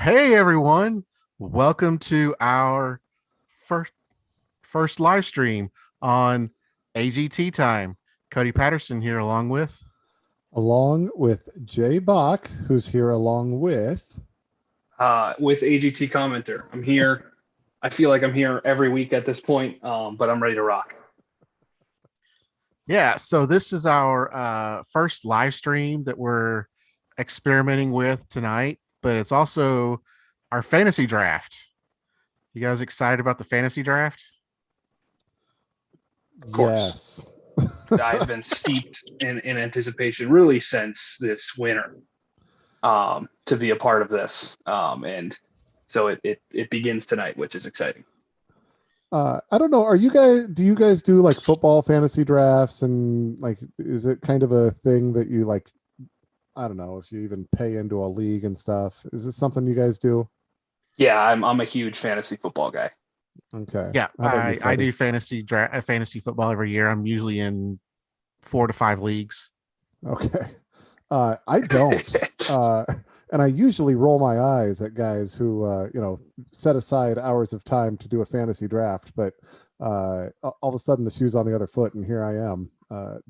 Hey everyone, welcome to our first live stream on AGT time. Cody Patterson here Along with Jay Bach, who's here along with AGT Commenter. I'm here. I feel like I'm here every week at this point, but I'm ready to rock. Yeah, so this is our first live stream that we're experimenting with tonight, but it's also our fantasy draft. You guys excited about the fantasy draft? Of course. Yes. I've been steeped in anticipation really since this winter to be a part of this. And so it begins tonight, which is exciting. I don't know. Do you guys do like football fantasy drafts, and like, is it kind of a thing that you like? I don't know if you even pay into a league and stuff. Is this something you guys do? Yeah, I'm a huge fantasy football guy. Okay. Yeah, How about you, I Cody? do fantasy football every year. I'm usually in 4 to 5 leagues. Okay. I don't. And I usually roll my eyes at guys who, set aside hours of time to do a fantasy draft. But all of a sudden, the shoe's on the other foot, and here I am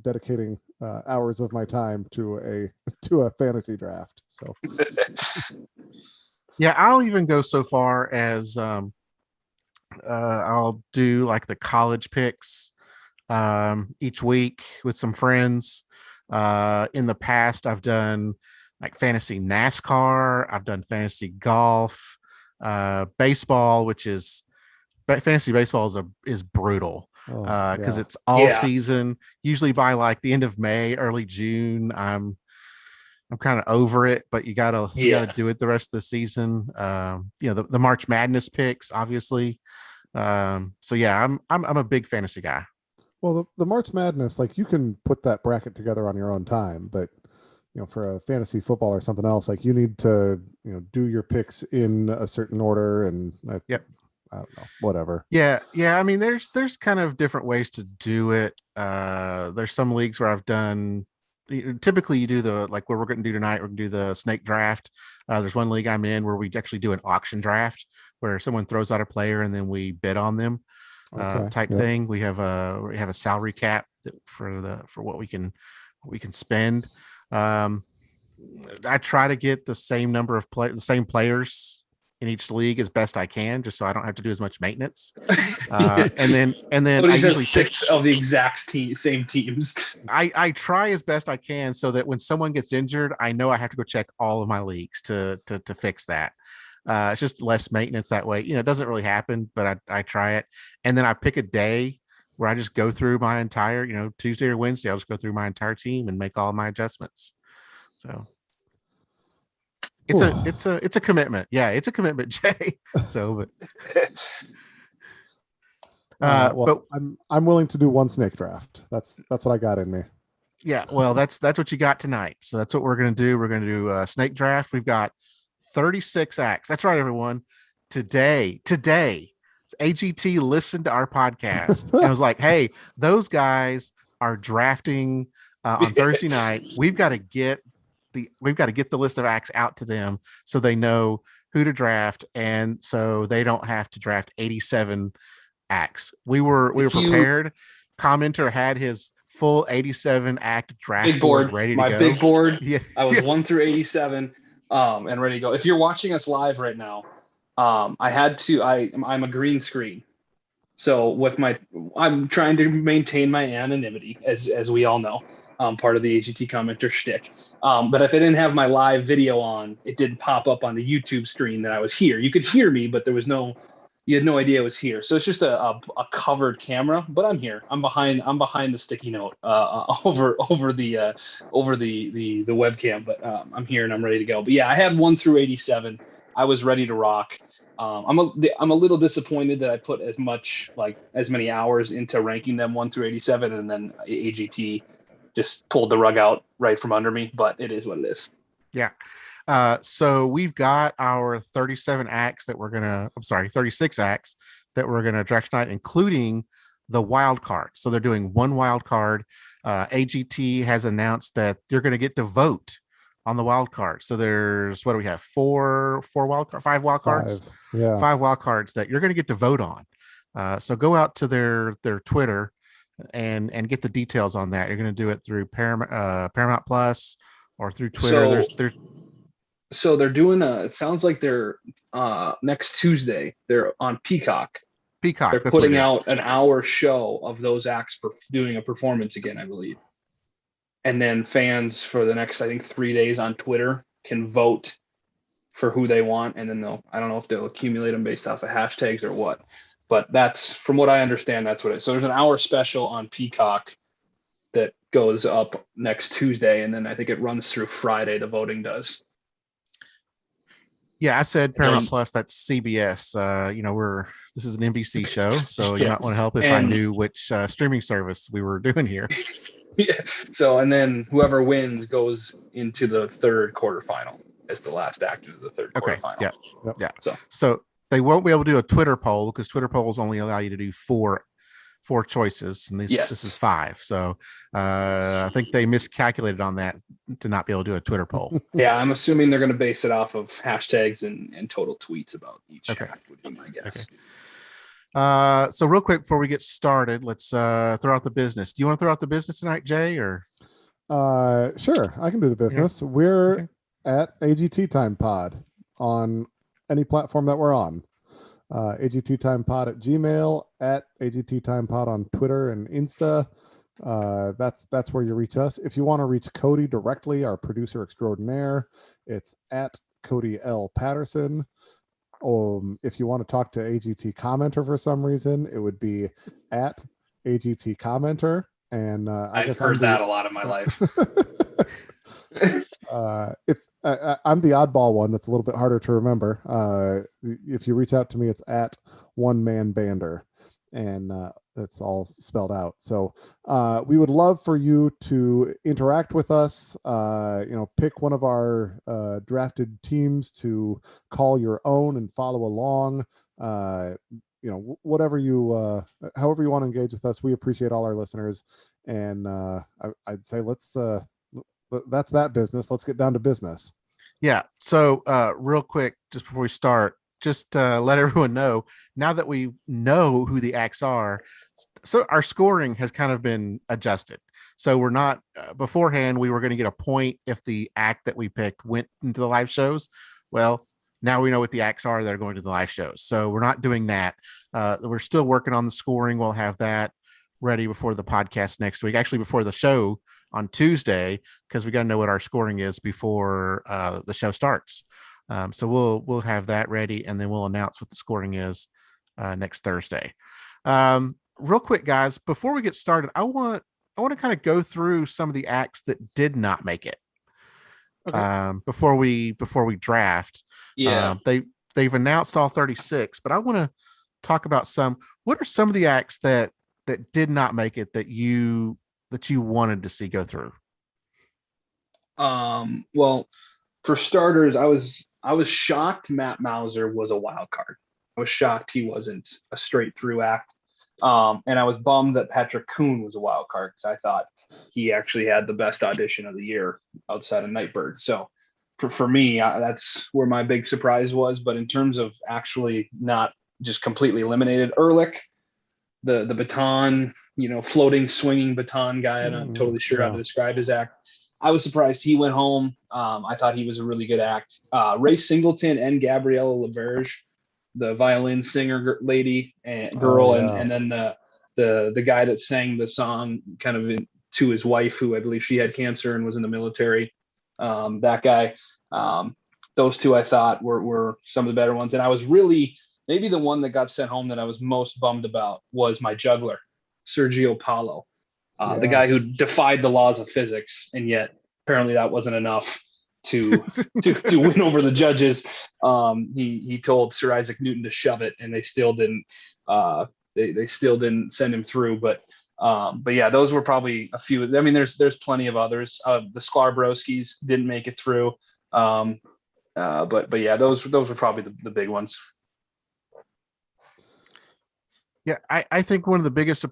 dedicating hours of my time to a fantasy draft. So, Yeah, I'll even go so far as I'll do like the college picks each week with some friends. In the past, I've done like fantasy NASCAR, I've done fantasy golf, baseball, which is fantasy baseball is brutal because yeah. it's all Yeah, season. Usually by like the end of May, early June, I'm kind of over it, but you gotta yeah. do it the rest of the season. The March Madness picks, obviously. So yeah, I'm a big fantasy guy. Well, the March Madness, like you can put that bracket together on your own time, but for a fantasy football or something else, like you need to, do your picks in a certain order, and Yep. I don't know, whatever. Yeah. I mean, there's kind of different ways to do it. There's some leagues where I've done. Typically, you do the like what we're going to do tonight. We're going to do the snake draft. There's one league I'm in where we actually do an auction draft where someone throws out a player and then we bid on them, Okay. type Yep. thing. We have a salary cap for what we can spend. Um, I try to get the same players in each league as best I can, just so I don't have to do as much maintenance. And then I Somebody says usually pick. six of the exact same teams. I try as best I can so that when someone gets injured, I know I have to go check all of my leagues to fix that. It's just less maintenance that way. It doesn't really happen, but I try it, and then I pick a day where I just go through my entire, Tuesday or Wednesday, I'll just go through my entire team and make all my adjustments. So it's a Whew. it's a commitment. Yeah, it's a commitment, Jay. So, Well, but I'm willing to do one snake draft. That's what I got in me. yeah, well, that's what you got tonight. So that's what we're gonna do. We're gonna do a snake draft. We've got 36 acts. That's right, everyone. Today, AGT listened to our podcast and was like, "Hey, those guys are drafting on Thursday night. We've got to get the list of acts out to them so they know who to draft, and so they don't have to draft 87 acts. We were If you prepared. Commenter had his full 87 act draft big board board, ready to my go. big board. Yeah, I was one yes. through 87, and ready to go. If you're watching us live right now, I had to. I'm a green screen, so I'm trying to maintain my anonymity, as we all know, part of the AGT commenter shtick. But if I didn't have my live video on, it didn't pop up on the YouTube screen that I was here. You could hear me, but you had no idea I was here. So it's just a covered camera, but I'm here. I'm behind the sticky note over the webcam, but I'm here and I'm ready to go. But yeah, I had 1 through 87. I was ready to rock. I'm a little disappointed that I put as many hours into ranking them 1 through 87, and then AGT just pulled the rug out right from under me. But it is what it is. Yeah. So we've got our 37 acts that we're gonna. I'm sorry, 36 acts that we're gonna draft tonight, including the wild card. So they're doing one wild card. AGT has announced that you're going to get to vote on the wild card. So there's, what do we have? Five wild cards, 5. Yeah. 5 wild cards that you're going to get to vote on. So go out to their Twitter and get the details on that. You're going to do it through Paramount Plus or through Twitter. So they're doing it sounds like they're next Tuesday. They're on Peacock. They're putting out an hour show of those acts doing a performance again, I believe. And then fans for the next, I think, 3 days on Twitter can vote for who they want. And then I don't know if they'll accumulate them based off of hashtags or what, but that's, from what I understand, that's what it is. So there's an hour special on Peacock that goes up next Tuesday. And then I think it runs through Friday. The voting does. Yeah, I said Paramount Plus. That's CBS. This is an NBC show, so you might want to help if I knew which streaming service we were doing here. Yeah. So, and then whoever wins goes into the third quarterfinal as the last act of the third quarterfinal. Yeah. Yep. Yeah. So they won't be able to do a Twitter poll because Twitter polls only allow you to do four choices, and this is 5. So I think they miscalculated on that to not be able to do a Twitter poll. Yeah, I'm assuming they're going to base it off of hashtags and total tweets about each act, would be my guess. Okay. So real quick before we get started, let's throw out the business. Do you want to throw out the business tonight, Jay? Or sure, I can do the business. Okay. We're at AGT Time Pod on any platform that we're on. AGT Time Pod at Gmail, at AGT Time Pod on Twitter and Insta. That's where you reach us. If you want to reach Cody directly, our producer extraordinaire, it's at Cody L. Patterson. If you want to talk to AGT Commenter for some reason, it would be at AGT Commenter. And I've heard that a lot in my life. If I'm the oddball one, that's a little bit harder to remember. If you reach out to me, it's at One Man Bander, and that's all spelled out. So we would love for you to interact with us. Pick one of our drafted teams to call your own and follow along. Whatever however you want to engage with us, we appreciate all our listeners. And I'd say that's that business. Let's get down to business. Yeah. So real quick, just before we start, just let everyone know, now that we know who the acts are, so our scoring has kind of been adjusted. So we're not beforehand, we were going to get a point if the act that we picked went into the live shows. Well, now we know what the acts are that are going to the live shows. So we're not doing that. We're still working on the scoring. We'll have that ready before the podcast next week, actually before the show on Tuesday, because we got to know what our scoring is before the show starts. So we'll have that ready, and then we'll announce what the scoring is next Thursday. Real quick, guys, before we get started, I want to kind of go through some of the acts that did not make it. Okay. Before we draft. Yeah. They've announced all 36, but I want to talk about what are some of the acts that did not make it that you wanted to see go through? Well, for starters, I was shocked Matt Mauser was a wild card. I was shocked he wasn't a straight through act. And I was bummed that Patrick Kuhn was a wild card because I thought he actually had the best audition of the year outside of Nightbird. So for me, that's where my big surprise was. But in terms of actually not just completely eliminated, Ehrlich, the baton, floating, swinging baton guy, I'm not totally sure how to describe his act. I was surprised he went home. I thought he was a really good act. Ray Singleton and Gabriella LaBerge, the violin singer lady and girl, and then the guy that sang the song kind of to his wife, who I believe she had cancer and was in the military. That guy. Those two I thought were some of the better ones. And I was really, maybe the one that got sent home that I was most bummed about was my juggler, Sergio Paulo. The guy who defied the laws of physics, and yet apparently that wasn't enough to win over the judges. He told Sir Isaac Newton to shove it, and they still didn't. They still didn't send him through. But yeah, those were probably a few. I mean, there's plenty of others. The Sklarbrowskis didn't make it through. But yeah, those were probably the big ones. Yeah, I think one of the biggest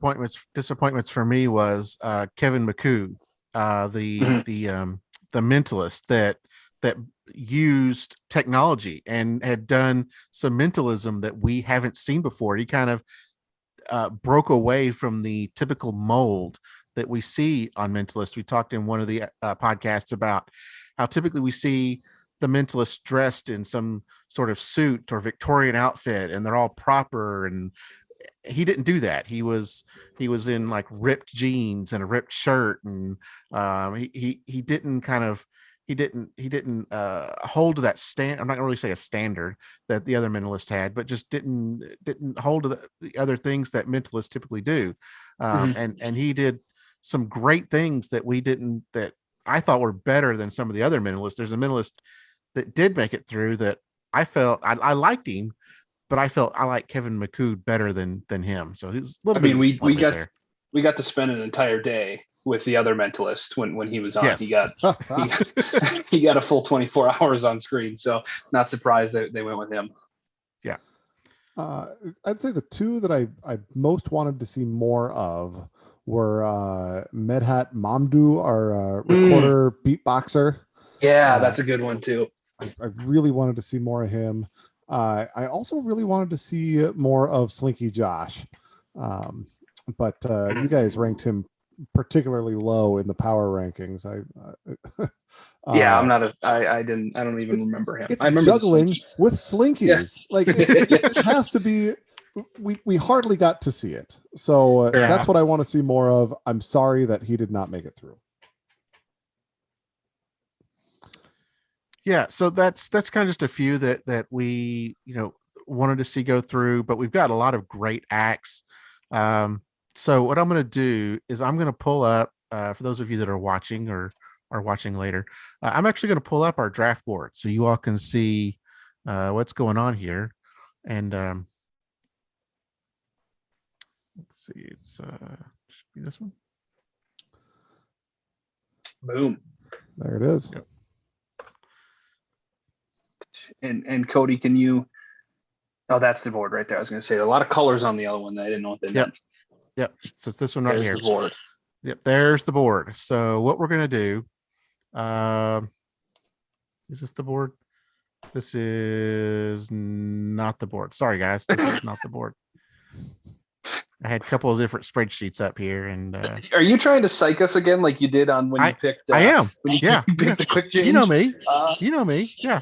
disappointments for me was Kevin McCoo, the mentalist, that that used technology and had done some mentalism that we haven't seen before. He kind of broke away from the typical mold that we see on mentalists. We talked in one of the podcasts about how typically we see the mentalist dressed in some sort of suit or Victorian outfit, and they're all proper. And he didn't do that. He was in like ripped jeans and a ripped shirt, and he didn't kind of he didn't hold to that stand. I'm not gonna really say a standard that the other mentalists had, but just didn't hold to the other things that mentalists typically do. And he did some great things that we didn't, that I thought were better than some of the other mentalists. There's a mentalist that did make it through that I felt I liked him, but I felt I like Kevin McCood better than him. So he's a little bit. We got to spend an entire day with the other mentalist when he was on. Yes. He got a full 24 hours on screen. So not surprised that they went with him. Yeah. I'd say the two that I most wanted to see more of were Medhat Mamdou, our recorder beatboxer. Yeah, that's a good one too. I really wanted to see more of him. I also really wanted to see more of Slinky Josh. But you guys ranked him particularly low in the power rankings. I don't even remember him. It's I remember juggling with Slinkies. Yeah. Like it has to be. We hardly got to see it, so that's what I want to see more of. I'm sorry that he did not make it through. Yeah, so that's kind of just a few that we wanted to see go through, but we've got a lot of great acts. So what I'm going to do is I'm going to pull up, for those of you that are watching or are watching later, I'm actually going to pull up our draft board so you all can see what's going on here. And let's see, it's should be this one. Boom. There it is. Yep. And Cody, can you? Oh, that's the board right there. I was going to say a lot of colors on the other one that I didn't know what they meant. Yep. So it's this one right here. The board. Yep. There's the board. So what we're going to do, is this the board? This is not the board. Sorry, guys. This is not the board. I had a couple of different spreadsheets up here. And are you trying to psych us again like you did on when you picked? I am. When you picked the quick change. You know me. You know me. Yeah.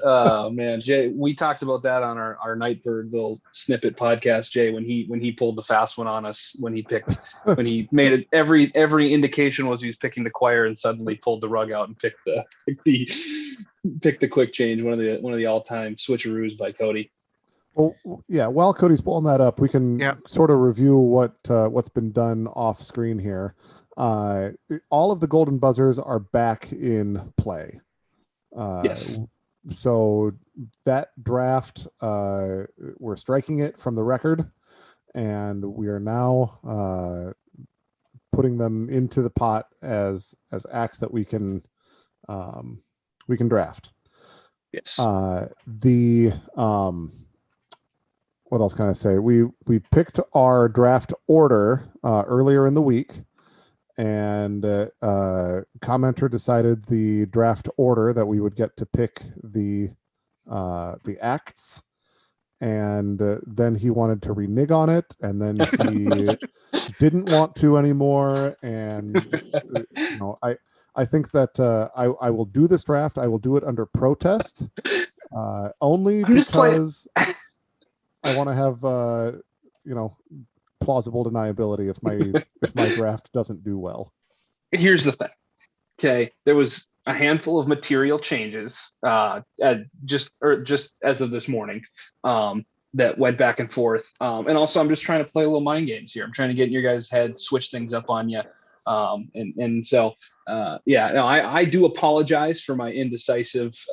Oh man, Jay, we talked about that on our Nightbird little snippet podcast, Jay, when he pulled the fast one on us, when he made it, every indication was he was picking the choir and suddenly pulled the rug out and picked the quick change, one of the all-time switcheroos by Cody. Well, yeah, while Cody's pulling that up, we can sort of review what's been done off screen here. All of the golden buzzers are back in play. Yes. So that draft, we're striking it from the record, and we are now putting them into the pot as acts that we can draft. Yes. What else can I say? We picked our draft order earlier in the week. And Commenter decided the draft order that we would get to pick the acts, and then he wanted to renege on it, and then he didn't want to anymore. And I think that I will do this draft. I will do it under protest, only because I want to have plausible deniability if my draft doesn't do well. Here's the thing. Okay, there was a handful of material changes just as of this morning that went back and forth. And also I'm just trying to play a little mind games here. I'm trying to get in your guys' head, switch things up on you. I do apologize for my indecisiveness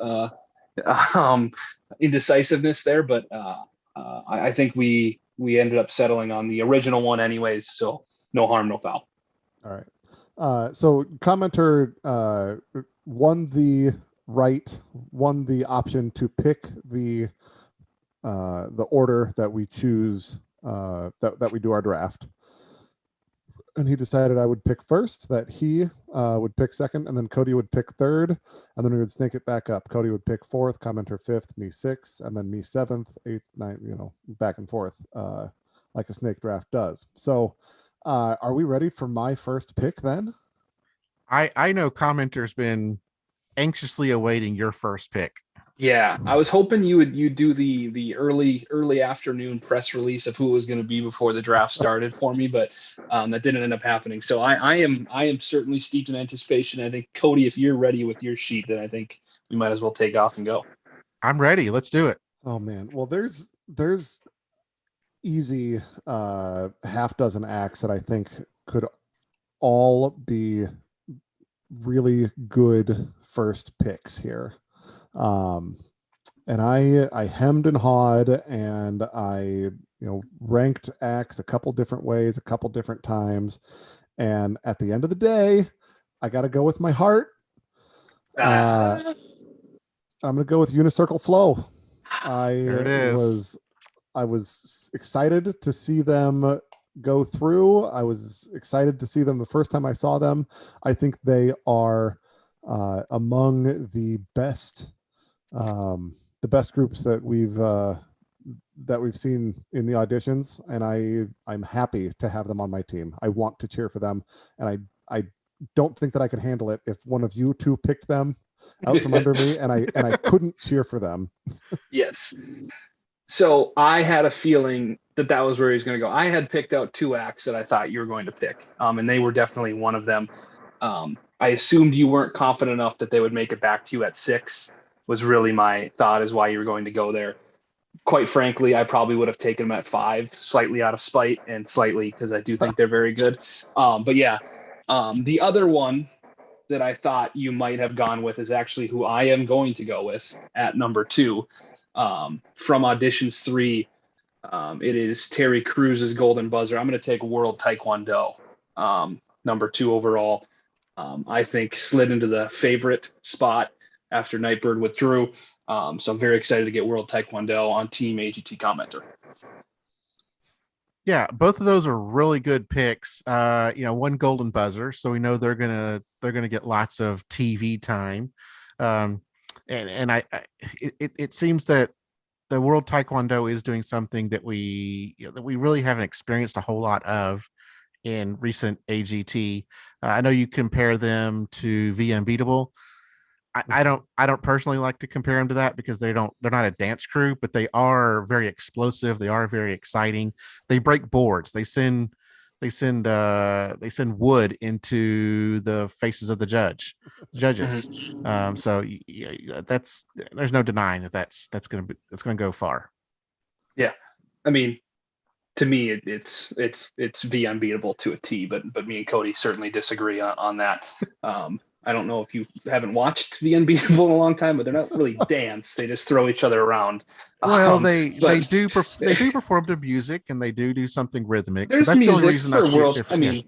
there, but I think we ended up settling on the original one anyways, so no harm, no foul. All right. So Commenter won the option to pick the order that we choose, that we do our draft. and he decided I would pick first, that he would pick second, and then Cody would pick third, and then we would snake it back up. Cody would pick fourth, Commenter fifth, me sixth, and then me seventh, eighth, ninth, back and forth, like a snake draft does. So are we ready for my first pick then? I know Commenter's been anxiously awaiting your first pick. Yeah, I was hoping you'd do the early afternoon press release of who it was going to be before the draft started for me, but that didn't end up happening. So I am certainly steeped in anticipation. I think, Cody, if you're ready with your sheet, then I think we might as well take off and go. I'm ready. Let's do it. Oh man, well there's easy half dozen acts that I think could all be really good first picks here. And I hemmed and hawed, and I ranked acts a couple different ways, a couple different times, and at the end of the day, I got to go with my heart. I'm going to go with Unicircle Flow. I was excited to see them go through. I was excited to see them the first time I saw them. I think they are among the best groups that we've seen in the auditions, and I'm happy to have them on my team. I want to cheer for them, and I don't think that I could handle it if one of you two picked them out from under me, and I couldn't cheer for them. Yes. So I had a feeling that was where he was going to go. I had picked out two acts that I thought you were going to pick, and they were definitely one of them. I assumed you weren't confident enough that they would make it back to you at 6, was really my thought is why you were going to go there. Quite frankly, I probably would have taken them at 5, slightly out of spite and slightly because I do think they're very good. But yeah, the other one that I thought you might have gone with is actually who I am going to go with at number 2. From Auditions 3, it is Terry Cruz's Golden Buzzer. I'm going to take World Taekwondo, number 2 overall. I think slid into the favorite spot after Nightbird withdrew. So I'm very excited to get World Taekwondo on Team AGT Commenter. Yeah, both of those are really good picks. One Golden Buzzer, so we know they're gonna get lots of TV time. It seems that the World Taekwondo is doing something that we really haven't experienced a whole lot of in recent AGT. I know you compare them to V Unbeatable. I don't personally like to compare them to that because they're not a dance crew, but they are very explosive. They are very exciting. They break boards. They send wood into the faces of the judges. So there's no denying that's going to go far. Yeah, I mean, to me, it's V Unbeatable to a T, but me and Cody certainly disagree on that. I don't know if you haven't watched The Unbeatable in a long time, but they're not really dance. They just throw each other around. Well, they do perform to music, and they do something rhythmic. So that's music the only reason I see it different. I mean,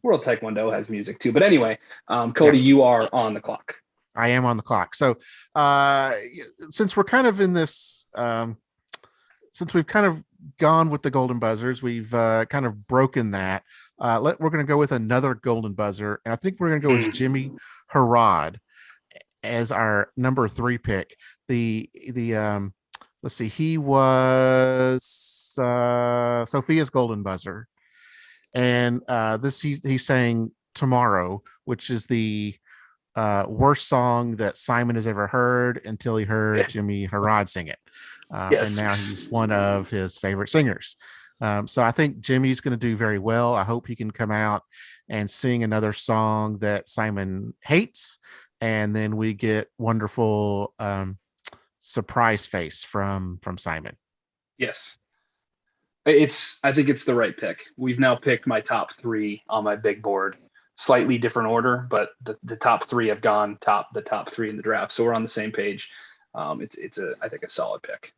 World Taekwondo has music too. But anyway, Cody, you are on the clock. I am on the clock. So since we're kind of in this, since we've kind of gone with the Golden Buzzers, we've kind of broken that. We're going to go with another Golden Buzzer, and I think we're going to go with Jimmy Harrod as our number 3 pick. Let's see, he was Sophia's Golden Buzzer, and he sang Tomorrow, which is the worst song that Simon has ever heard until he heard Jimmy Harrod sing it. Yes. And now he's one of his favorite singers. So I think Jimmy's going to do very well. I hope he can come out and sing another song that Simon hates, and then we get wonderful surprise face from Simon. Yes, I think it's the right pick. We've now picked my top 3 on my big board, slightly different order, but the top 3 have gone the top 3 in the draft, so we're on the same page. It's I think a solid pick.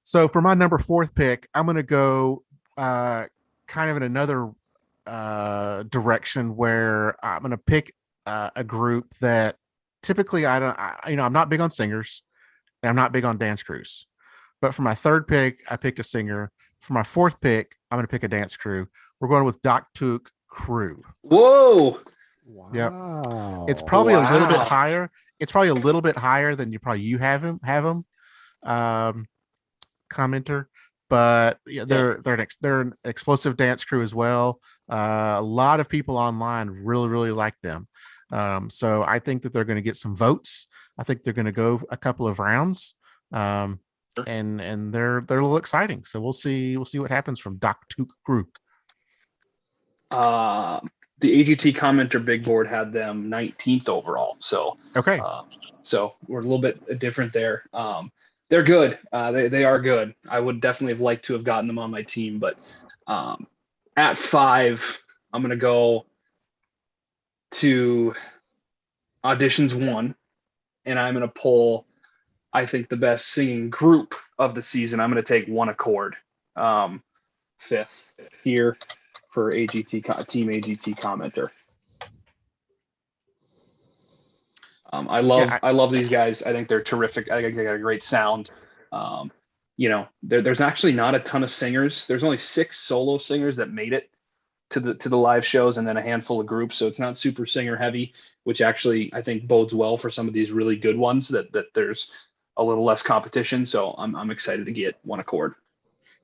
So for my number 4th pick, I'm going to go kind of in another direction where I'm going to pick a group that typically I'm not big on singers and I'm not big on dance crews. But for my 3rd pick, I picked a singer For my fourth pick, I'm going to pick a dance crew. We're going with Doc Took Crew. Whoa. Wow. Yep. It's probably a little bit higher. It's probably a little bit higher than you have him. Commenter, but yeah, they're an explosive dance crew as well. A lot of people online really like them. So I think that they're going to get some votes. I think they're going to go a couple of rounds. And they're a little exciting. So we'll see what happens from Doc Took Group. The AGT Commenter big board had them 19th overall. So okay. So we're a little bit different there. They're good. They are good. I would definitely have liked to have gotten them on my team, but at 5, I'm gonna go to auditions 1, and I'm gonna pull, I think, the best singing group of the season. I'm gonna take One Accord, 5th here for Team AGT Commenter. I love these guys. I think they're terrific. I think they got a great sound. There's actually not a ton of singers. There's only 6 solo singers that made it to the live shows, and then a handful of groups. So it's not super singer heavy, which actually I think bodes well for some of these really good ones that there's a little less competition. So I'm excited to get One Accord.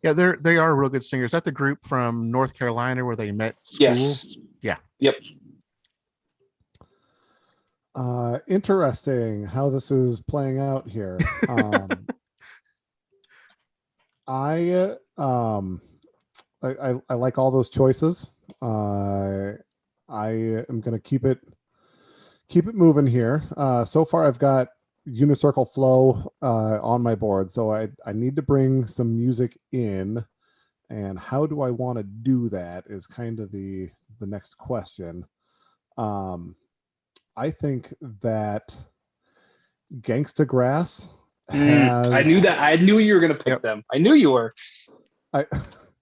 Yeah, they are real good singers. Is that the group from North Carolina where they met school? Yes. Yeah. Yep. Interesting how this is playing out here. I like all those choices. I am going to keep it moving here. So far I've got Unicircle Flow on my board, so I need to bring some music in, and how do I want to do that is kind of the next question. I think that Gangsta Grass has... I knew that. I knew you were going to pick them. I knew you were.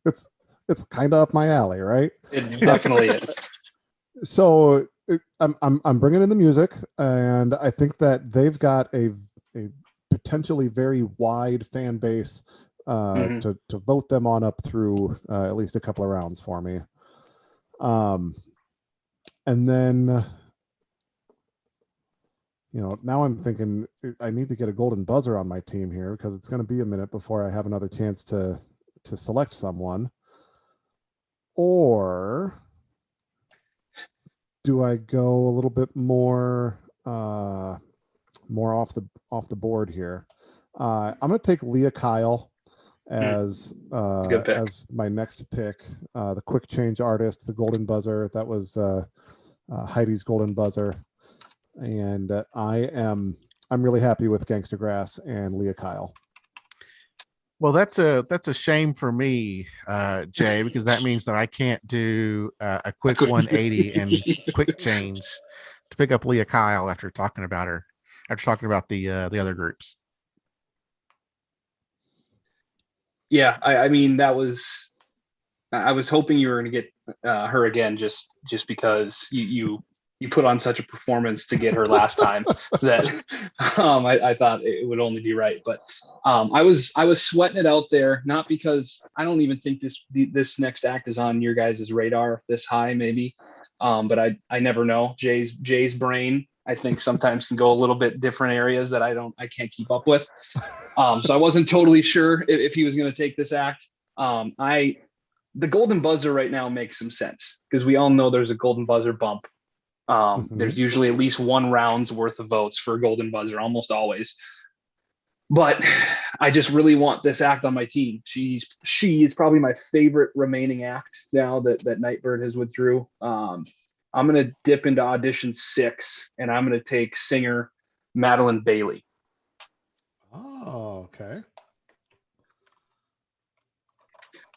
It's kind of up my alley, right? It definitely is. So I'm bringing in the music, and I think that they've got a potentially very wide fan base to vote them on up through at least a couple of rounds for me. And then, now I'm thinking I need to get a golden buzzer on my team here, because it's going to be a minute before I have another chance to select someone. Or do I go a little bit more off the board here? I'm going to take Leah Kyle as my next pick. The quick change artist, the golden buzzer. That was Heidi's golden buzzer. And I'm really happy with Gangsta Grass and Leah Kyle. Well, that's a shame for me, Jay, because that means that I can't do a quick 180 and quick change to pick up Leah Kyle after talking about the other groups. Yeah, I mean, I was hoping you were going to get her again, just because you put on such a performance to get her last time that I thought it would only be right. But I was sweating it out there, not because I don't even think this next act is on your guys' radar this high, maybe. But I never know. Jay's brain, I think, sometimes can go a little bit different areas that I can't keep up with. So I wasn't totally sure if he was going to take this act. The golden buzzer right now makes some sense, because we all know there's a golden buzzer bump. There's usually at least 1 round's worth of votes for a golden buzzer, almost always. But I just really want this act on my team. She is probably my favorite remaining act now that Nightbird has withdrew. I'm going to dip into audition 6, and I'm going to take singer Madeline Bailey. Oh, okay.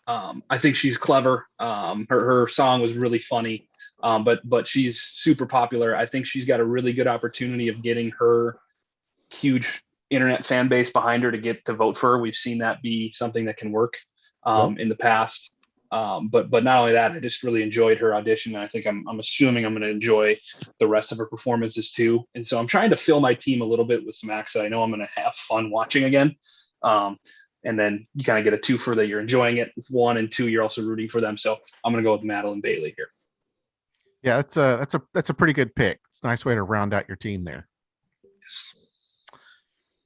I think she's clever. Her song was really funny. But she's super popular. I think she's got a really good opportunity of getting her huge internet fan base behind her to get to vote for her. We've seen that be something that can work in the past. But not only that, I just really enjoyed her audition, and I think I'm assuming I'm going to enjoy the rest of her performances too. And so I'm trying to fill my team a little bit with some acts that I know I'm going to have fun watching again. And then you kind of get a two for that you're enjoying it. 1 and 2, you're also rooting for them. So I'm going to go with Madeline Bailey here. Yeah, that's a pretty good pick. It's a nice way to round out your team there.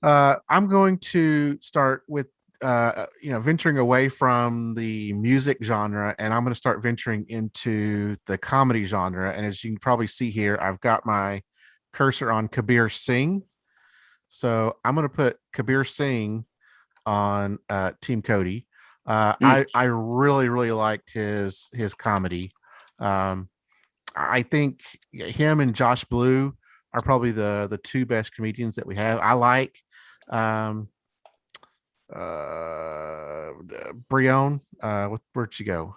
I'm going to start with venturing away from the music genre, and I'm going to start venturing into the comedy genre. And as you can probably see here, I've got my cursor on Kabir Singh. So I'm going to put Kabir Singh on Team Cody. I really, really liked his comedy. I think him and Josh Blue are probably the two best comedians that we have. I like Brion. Where'd she go?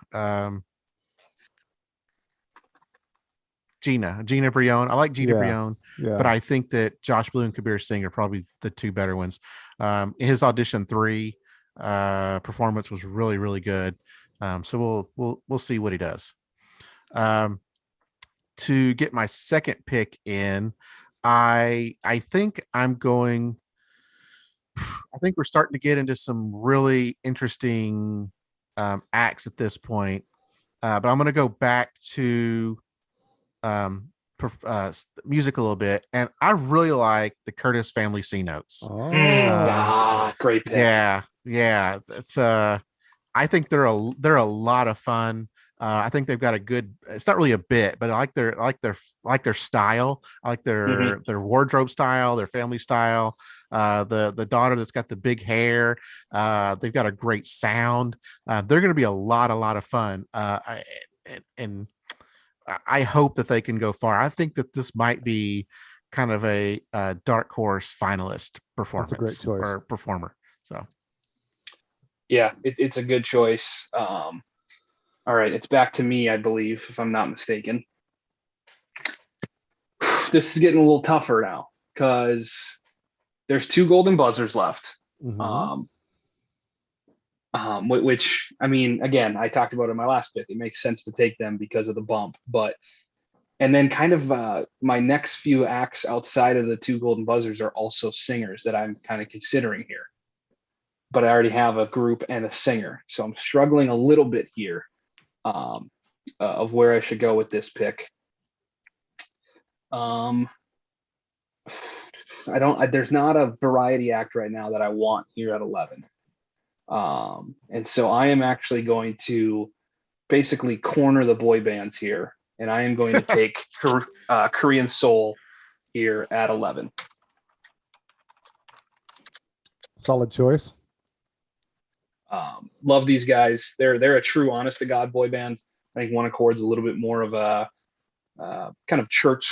Gina Brion. I like Gina Brion, but I think that Josh Blue and Kabir Singh are probably the two better ones. His audition 3 performance was really, really good. So we'll see what he does. To get my second pick in, I think we're starting to get into some really interesting acts at this point. But I'm going to go back to music a little bit, and I really like the Curtis Family C Notes. Great pick. Yeah, it's I think they're a lot of fun. I think they've got a good. It's not really a bit, but I like their style. I like their wardrobe style, their family style. The daughter that's got the big hair. They've got a great sound. They're going to be a lot of fun. And I hope that they can go far. I think that this might be kind of a dark horse finalist performance. That's a great choice. Or performer. So, yeah, it's a good choice. All right, it's back to me, I believe, if I'm not mistaken. This is getting a little tougher now because there's 2 golden buzzers left. Mm-hmm. Which, I mean, again, I talked about in my last pick. It makes sense to take them because of the bump. And then kind of my next few acts outside of the 2 golden buzzers are also singers that I'm kind of considering here. But I already have a group and a singer. So I'm struggling a little bit here. Of where I should go with this pick. There's not a variety act right now that I want here at 11. And so I am actually going to basically corner the boy bands here, and I am going to take Korean Soul here at 11. Solid choice. Love these guys. They're a true honest to God boy band. I think One Accord's a little bit more of a kind of church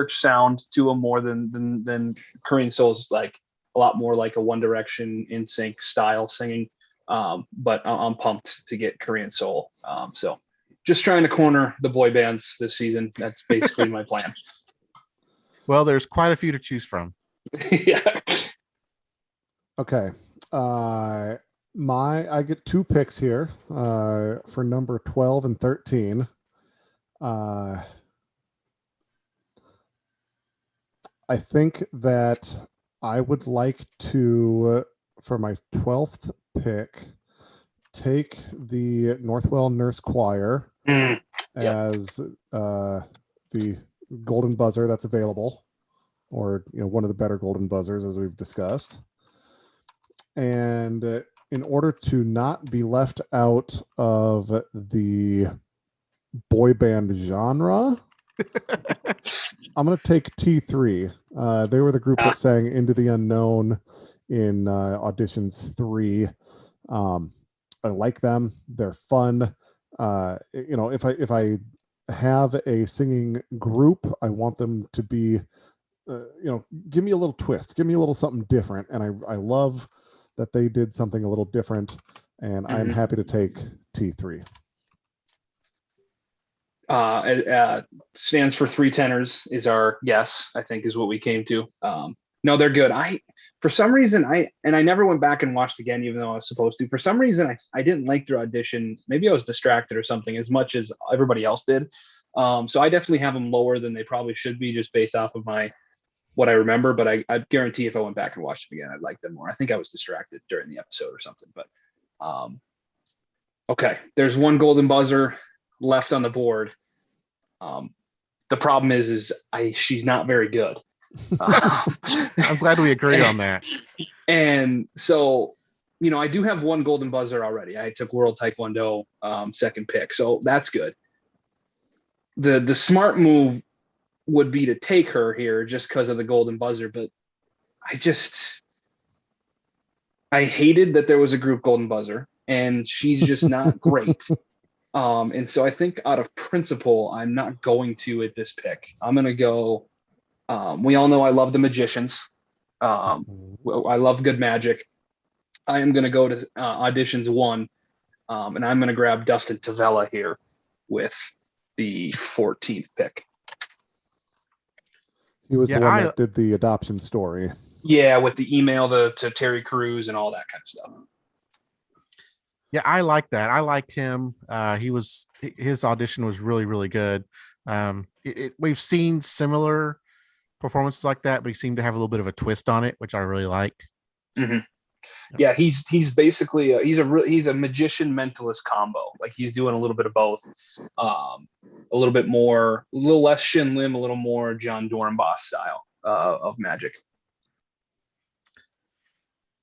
sound to them more than Korean Soul's, like a lot more like a One Direction NSYNC style singing. But I'm pumped to get Korean Soul. So just trying to corner the boy bands this season. That's basically my plan. Well, there's quite a few to choose from. Yeah. Okay. I get 2 picks here for number 12 and 13. I think that I would like to, for my 12th pick, take the Northwell Nurse Choir as the golden buzzer that's available, or one of the better golden buzzers, as we've discussed. And in order to not be left out of the boy band genre, I'm going to take T3. They were the group that sang Into the Unknown in Auditions 3. I like them. They're fun. If I have a singing group, I want them to be, give me a little twist, give me a little something different. And I love that they did something a little different, and I'm happy to take T3. Stands for 3 tenors is our guess, I think, is what we came to. No, they're good. For some reason, I never went back and watched again, even though I was supposed to. For some reason, I didn't like their audition. Maybe I was distracted or something as much as everybody else did. So I definitely have them lower than they probably should be, just based off of my what I remember, but I guarantee if I went back and watched them again, I'd like them more. I think I was distracted during the episode or something, but okay. There's one golden buzzer left on the board. The problem is she's not very good. I'm glad we agree on that. And so, I do have one golden buzzer already. I took World Taekwondo second pick, so that's good. The smart move would be to take her here just because of the golden buzzer, but I hated that there was a group golden buzzer, and she's just not great. And so I think out of principle, I'm not going to at this pick. I'm going to go. We all know I love the magicians. I love good magic. I am going to go to auditions 1, and I'm going to grab Dustin Tavella here with the 14th pick. He was the one that did the adoption story. Yeah, with the email to Terry Crews and all that kind of stuff. Yeah, I like that. I liked him. His audition was really, really good. We've seen similar performances like that, but he seemed to have a little bit of a twist on it, which I really liked. Mm-hmm. Yeah, he's basically he's a magician mentalist combo. Like he's doing a little bit of both. A little less Shin Lim, a little more John Dornbos style of magic.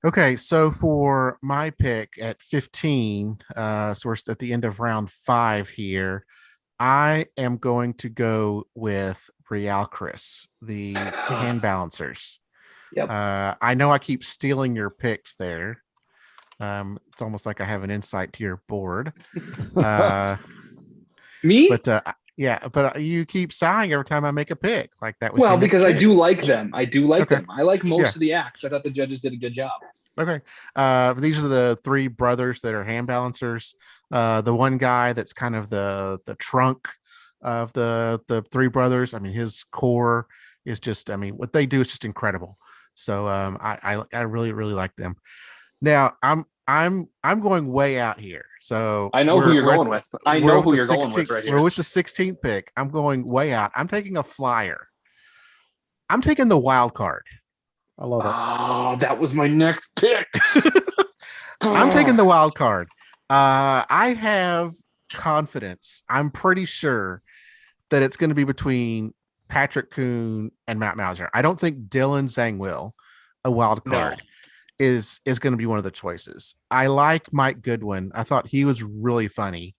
Okay, so for my pick at 15, so we're at the end of round 5 here. I am going to go with Real Chris, the hand balancers. Yep. I know I keep stealing your picks there. It's almost like I have an insight to your board. Me? But but you keep sighing every time I make a pick. Like that was because pick. I do like them. I do like Okay. them. I like most of the acts. I thought the judges did a good job. Okay. These are the 3 brothers that are hand balancers. The one guy that's kind of the trunk of the 3 brothers. I mean, his core is just, what they do is just incredible. So I really, really like them. Now I'm going way out here. So I know who you're going with. I know who you're going with right here. We're with the 16th pick. I'm going way out. I'm taking a flyer. I'm taking the wild card. I love it. Oh, that was my next pick. I'm taking the wild card. I have confidence. I'm pretty sure that it's going to be between Patrick Kuhn and Matt Mauser. I don't think Dylan Zangwill, a wild card, is going to be one of the choices. I like Mike Goodwin. I thought he was really funny.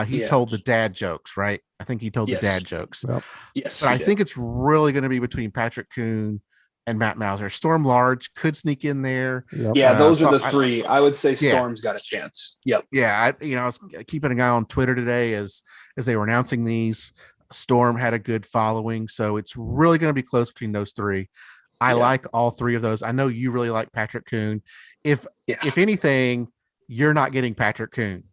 He told the dad jokes, right? I think he told the dad jokes. Yep. Yes. But I think it's really going to be between Patrick Kuhn and Matt Mauser. Storm Large could sneak in there. Yep. Yeah, those are the 3. I would say Storm's got a chance. Yep. Yeah, I was keeping an eye on Twitter today as they were announcing these. Storm had a good following, so it's really going to be close between those 3. I like all 3 of those. I know you really like Patrick Kuhn. If anything, you're not getting Patrick Kuhn.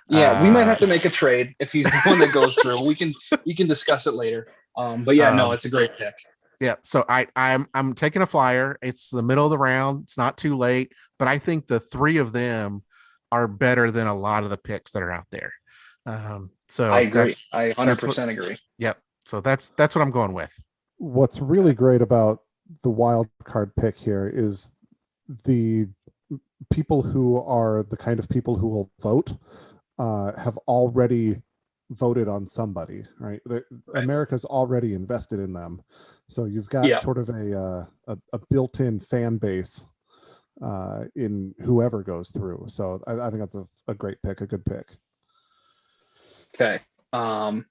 Yeah, we might have to make a trade if he's the one that goes through. We can discuss it later. But no, it's a great pick. Yeah, so I'm taking a flyer. It's the middle of the round. It's not too late, but I think the 3 of them are better than a lot of the picks that are out there. So I agree. I 100% agree. Yep. So that's what I'm going with. What's really great about the wild card pick here is the people who are the kind of people who will vote have already voted on somebody, right? America's already invested in them. So you've got sort of a built-in fan base in whoever goes through. So I think that's a great pick, a good pick. Okay. All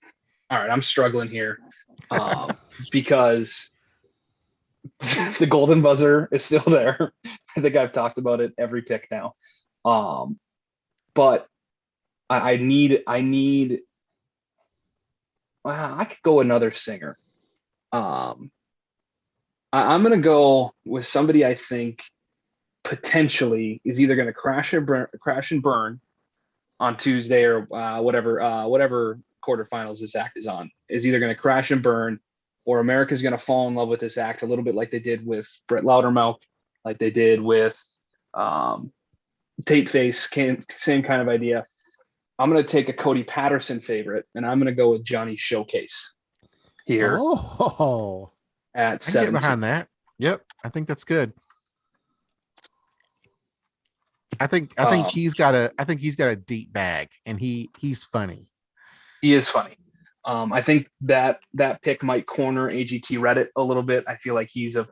right. I'm struggling here because the golden buzzer is still there. I think I've talked about it every pick now. But I need I could go another singer. I'm going to go with somebody I think potentially is either going to crash and burn on Tuesday or whatever quarterfinals this act is on, is either going to crash and burn, or America's going to fall in love with this act a little bit like they did with Brett Loudermilk, like they did with Tate Face, same kind of idea. I'm going to take a Cody Patterson favorite, and I'm going to go with Johnny Showcase here. Oh, I at can 17. get behind that. Yep, I think that's good. I think he's got a deep bag, and he's funny. He is funny. I think that pick might corner AGT Reddit a little bit. I feel like he's going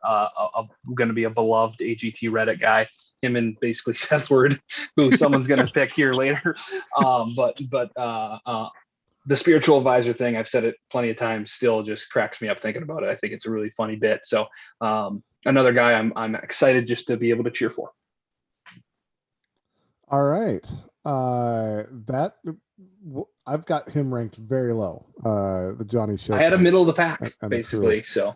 to be a beloved AGT Reddit guy. Him and basically Seth Word, who someone's going to pick here later. But the spiritual advisor thing, I've said it plenty of times, still just cracks me up thinking about it. I think it's a really funny bit. So another guy I'm excited just to be able to cheer for. All right. I've got him ranked very low. The Johnny Show. I had a middle of the pack, basically. So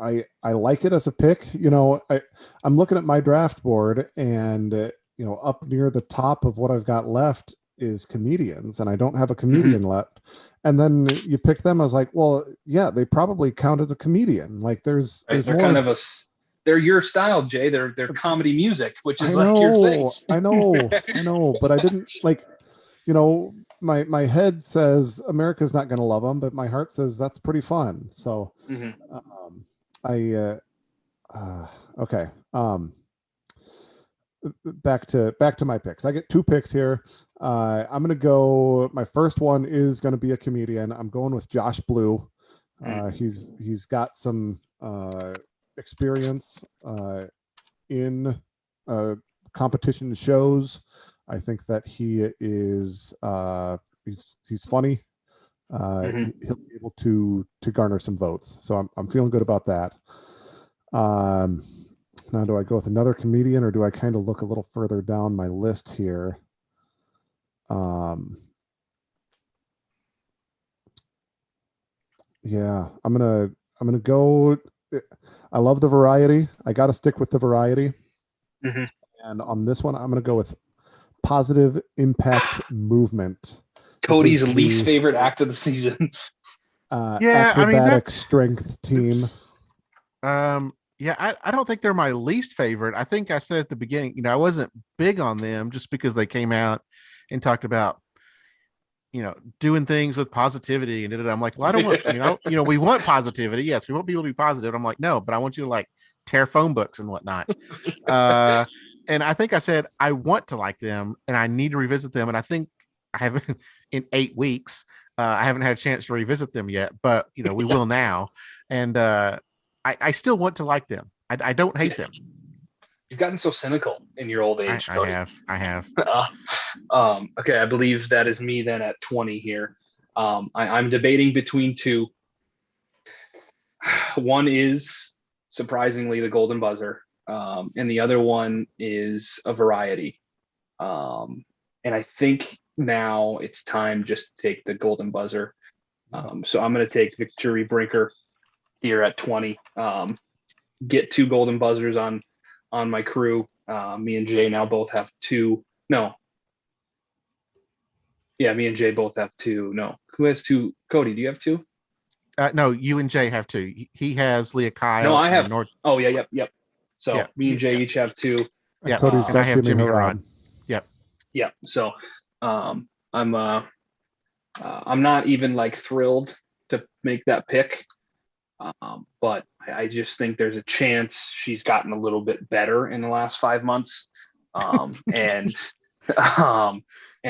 I like it as a pick. I'm looking at my draft board, and up near the top of what I've got left is comedians, and I don't have a comedian left. And then you pick them. I was like, well, yeah, they probably count as a comedian. Like there's they're more. Kind of they're your style, Jay. They're comedy music, which is like your thing. I know, but I didn't like. My head says America's not going to love them, but my heart says that's pretty fun. So, okay. Back to my picks. I get 2 picks here. I'm going to go. My first one is going to be a comedian. I'm going with Josh Blue. He's got some experience in competition shows. I think that he is he's funny. He'll be able to garner some votes. So I'm feeling good about that. Now, do I go with another comedian, or do I kind of look a little further down my list here? Yeah, I'm gonna go. I love the variety. I got to stick with the variety. And on this one, I'm gonna go with Positive Impact Movement. Cody's least favorite act of the season. Acrobatic strength team. Yeah, I don't think they're my least favorite. I think I said at the beginning, I wasn't big on them just because they came out and talked about, doing things with positivity and I'm like, well, I don't want, we want positivity. Yes, we want people to be positive. I'm like, no, but I want you to like tear phone books and whatnot. And I think I said I want to like them and I need to revisit them. And I think I haven't in 8 weeks. I haven't had a chance to revisit them yet, but we will now. And I still want to like them. I don't hate them. You've gotten so cynical in your old age. I have. Okay, I believe that is me then at 20 here. I'm debating between 2. One is surprisingly the Golden Buzzer. And the other one is a variety. And I think now it's time just to take the Golden Buzzer. So I'm going to take Victory Brinker here at 20. Get 2 Golden Buzzers on my crew. Me and Jay now both have 2. No. Yeah, me and Jay both have 2. No. Who has 2? Cody, do you have 2? No, you and Jay have 2. He has Leah Kyle. No, I have. Oh, yeah, yep. So me and Jay each have 2. Yeah, Cody's got I have Jimmy Herod. Yep. Yeah. So I'm not even like thrilled to make that pick. But I just think there's a chance she's gotten a little bit better in the last 5 months. And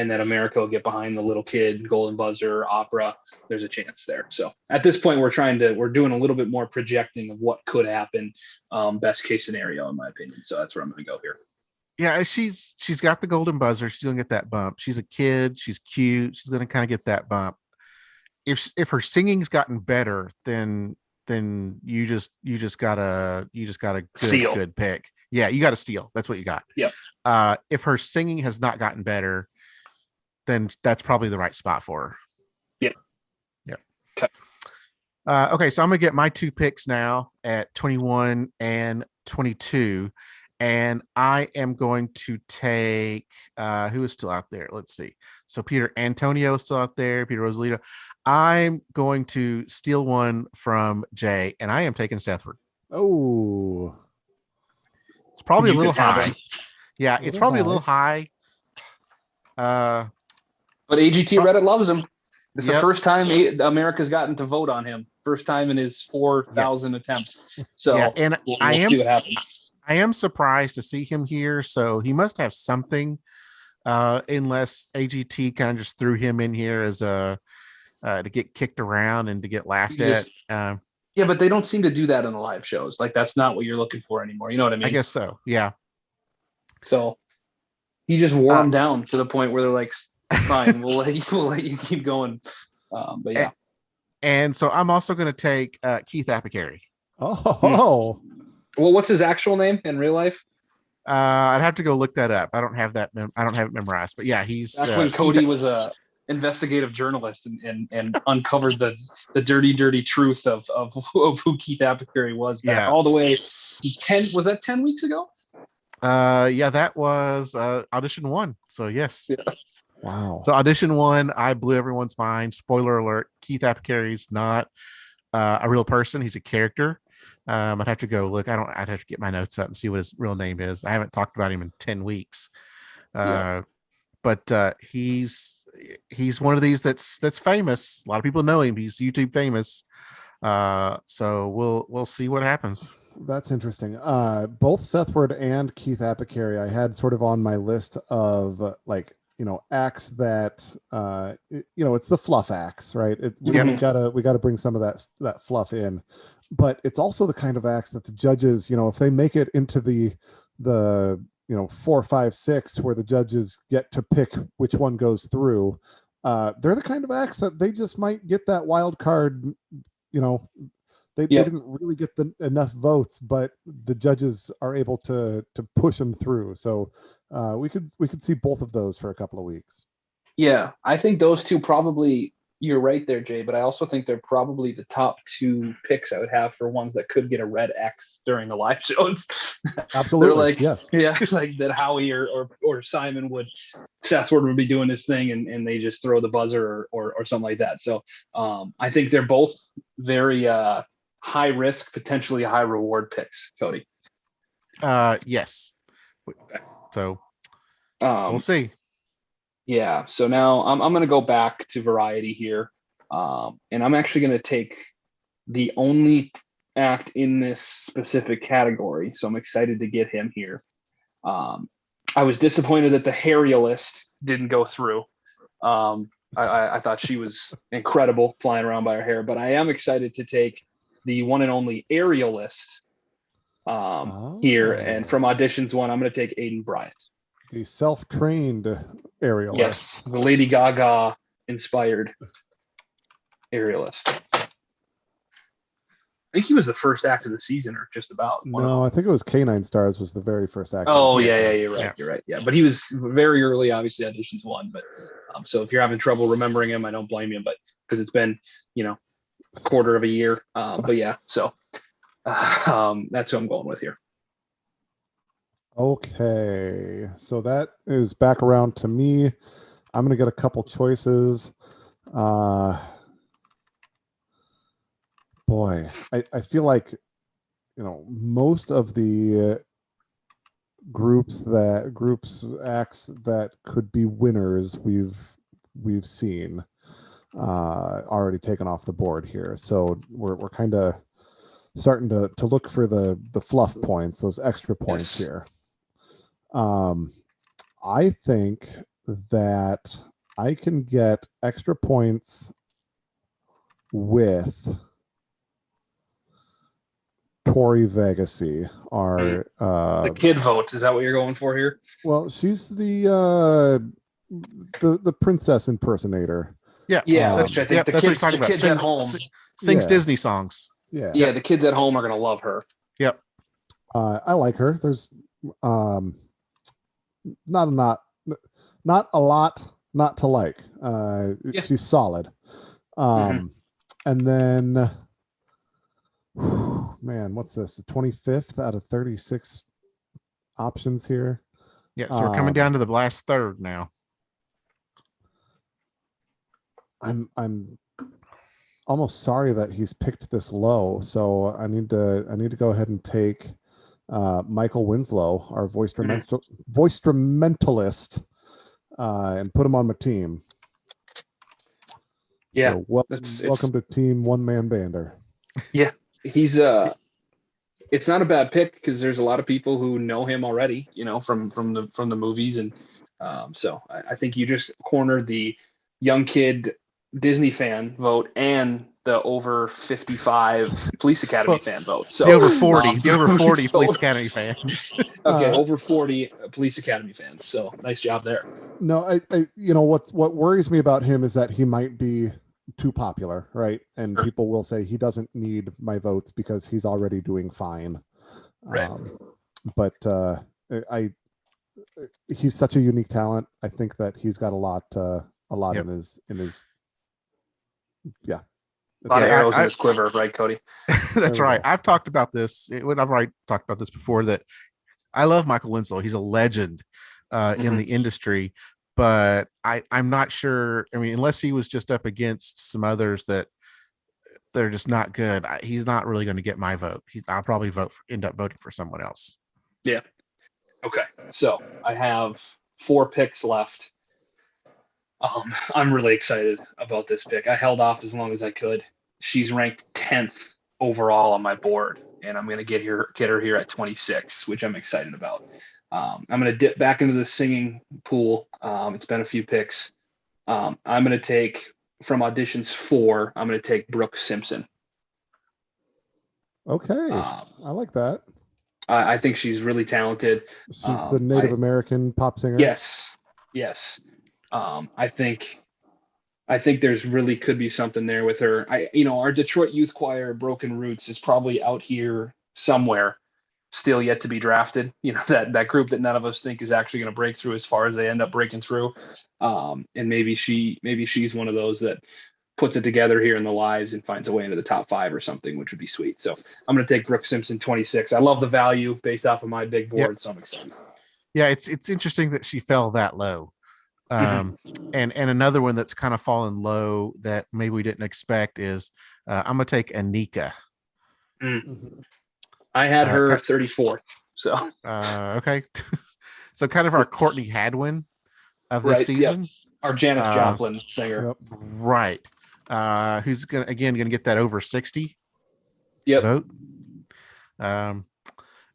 that America will get behind the little kid, Golden Buzzer, opera. There's a chance there. So at this point, we're doing a little bit more projecting of what could happen. Best case scenario, in my opinion. So that's where I'm going to go here. Yeah, she's got the Golden Buzzer. She's going to get that bump. She's a kid. She's cute. She's going to kind of get that bump. If her singing's gotten better, then you just got a good pick. Yeah, you got to steal. That's what you got. Yeah. If her singing has not gotten better, then that's probably the right spot for her. Yeah. Yeah. Okay. Okay, so I'm gonna get my 2 picks now at 21 and 22, and I am going to take who is still out there. Let's see. So Peter Antonio is still out there. Peter Rosalito. I'm going to steal one from Jay, and I am taking Sethford. Oh, it's probably a little high. Yeah, it's probably a little high. But AGT Reddit loves him. It's the first time America's gotten to vote on him. First time in his 4,000 attempts. So yeah, and we'll I see what happens. am surprised to see him here. So he must have something, unless AGT kind of just threw him in here as a to get kicked around and to get laughed at. Yeah, but they don't seem to do that on the live shows. Like that's not what you're looking for anymore. You know what I mean? I guess so. Yeah. So he just wore them down to the point where they're like, "Fine, we'll let you keep going." But yeah. And so I'm also going to take Keith Apicary. Oh. Well, what's his actual name in real life? I'd have to go look that up. I don't have that. I don't have it memorized. But yeah, he's back when Cody was a investigative journalist and uncovered the dirty truth of who Keith Apicary was back all the way 10. Was that 10 weeks ago? Yeah, that was audition 1. So yes. Yeah. Wow. So audition 1, I blew everyone's mind. Spoiler alert: Keith Apicary's not a real person. He's a character. I'd have to go look. I'd have to get my notes up and see what his real name is. I haven't talked about him in 10 weeks. But he's one of these that's famous. A lot of people know him. He's YouTube famous. So we'll see what happens. That's interesting. Both Seth Ward and Keith Apicary I had sort of on my list of acts that it's the fluff acts, right? We gotta bring some of that fluff in, but it's also the kind of acts that the judges, if they make it into the 4, 5, 6, where the judges get to pick which one goes through, they're the kind of acts that they just might get that wild card. They didn't really get enough votes, but the judges are able to push them through. So we could see both of those for a couple of weeks. Yeah, I think those two probably. You're right there, Jay, but I also think they're probably the top 2 picks I would have for ones that could get a red X during the live shows. Absolutely. Yes. Yeah, like that Howie or Simon Seth Ward would be doing this thing and they just throw the buzzer or something like that. So I think they're both very high risk, potentially high reward picks, Cody. Yes. So we'll see. Yeah, so now I'm going to go back to variety here, and I'm actually going to take the only act in this specific category, so I'm excited to get him here. I was disappointed that the Harryalist didn't go through. I thought she was incredible flying around by her hair, but I am excited to take the one and only Aerialist here, and from Auditions 1, I'm going to take Aiden Bryant. The self-trained aerialist. Yes, the Lady Gaga inspired aerialist. I think he was the first act of the season, or just about. No, I think it was Canine Stars was the very first act. Oh, yeah, you're right. You're right. Yeah, but he was very early, obviously, Auditions 1. But so if you're having trouble remembering him, I don't blame you. But because it's been, a quarter of a year. But yeah, so that's who I'm going with here. Okay, so that is back around to me. I'm going to get a couple choices. Boy, I feel like, most of the groups acts that could be winners we've seen already taken off the board here. So we're kind of starting to look for the fluff points, those extra points here. I think that I can get extra points with Tori Vegasy, the kid vote. Is that what you're going for here? Well, she's the princess impersonator. Yeah, which I think that's what you're talking about. Kids at home sings Disney songs. Yeah, the kids at home are gonna love her. Yep. I like her. There's not a lot not to like. She's solid. And then man, what's this? The 25th out of 36 options here. Yeah, so we're coming down to the last third now. I'm almost sorry that he's picked this low, so I need to go ahead and take Michael Winslow, our voice instrumentalist, and put him on my team. Yeah, So welcome to Team One Man Bander. Yeah, he's it's not a bad pick because there's a lot of people who know him already, from the movies, and so I think you just cornered the young kid Disney fan vote and the over 55 Police Academy fan vote. So the over 40 Police so- Academy fan. Okay, over 40 Police Academy fans. So nice job there. No, I what worries me about him is that he might be too popular, right? And Sure. people will say he doesn't need my votes because he's already doing fine. Right. But he's such a unique talent. I think that he's got a lot Yep. in his yeah. A lot of arrows in his quiver, right, Cody? That's right. I've talked about this. I've already talked about this before, that I love Michael Winslow. He's a legend in the industry, but I'm not sure. I mean, unless he was just up against some others that they're just not good, he's not really going to get my vote. I'll probably end up voting for someone else. Yeah. Okay. So I have 4 picks left. I'm really excited about this pick. I held off as long as I could. She's ranked 10th overall on my board, and I'm going to get her here at 26, which I'm excited about. I'm going to dip back into the singing pool. It's been a few picks. I'm going to take from auditions 4. I'm going to take Brooke Simpson. Okay, I like that. I think she's really talented. She's the Native American pop singer. Yes. I think there's really could be something there with her. Our Detroit Youth Choir, Broken Roots, is probably out here somewhere, still yet to be drafted. That group that none of us think is actually going to break through as far as they end up breaking through. And maybe she's one of those that puts it together here in the lives and finds a way into the top 5 or something, which would be sweet. So I'm going to take Brooke Simpson 26. I love the value based off of my big board, so I'm excited. Yeah, it's interesting that she fell that low. And another one that's kind of fallen low that maybe we didn't expect is I'm gonna take Anika. I had her 34th. So okay. So kind of our Courtney Hadwin of this season. Yep. Our Janis Joplin singer. Right. Who's gonna get that over 60 vote. And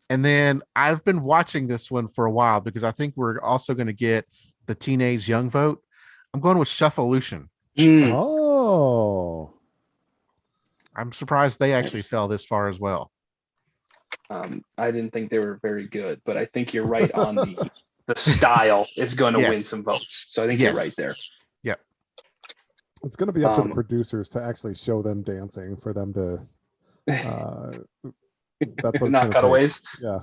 then I've been watching this one for a while because I think we're also going to get the teenage young vote. I'm going with Shufflelution. Oh, I'm surprised they actually fell this far as well. I didn't think they were very good, but I think you're right on the style is going to win some votes. So I think you're right there. Yep. It's going to be up to the producers to actually show them dancing for them to. That's what not cutaways. Yeah.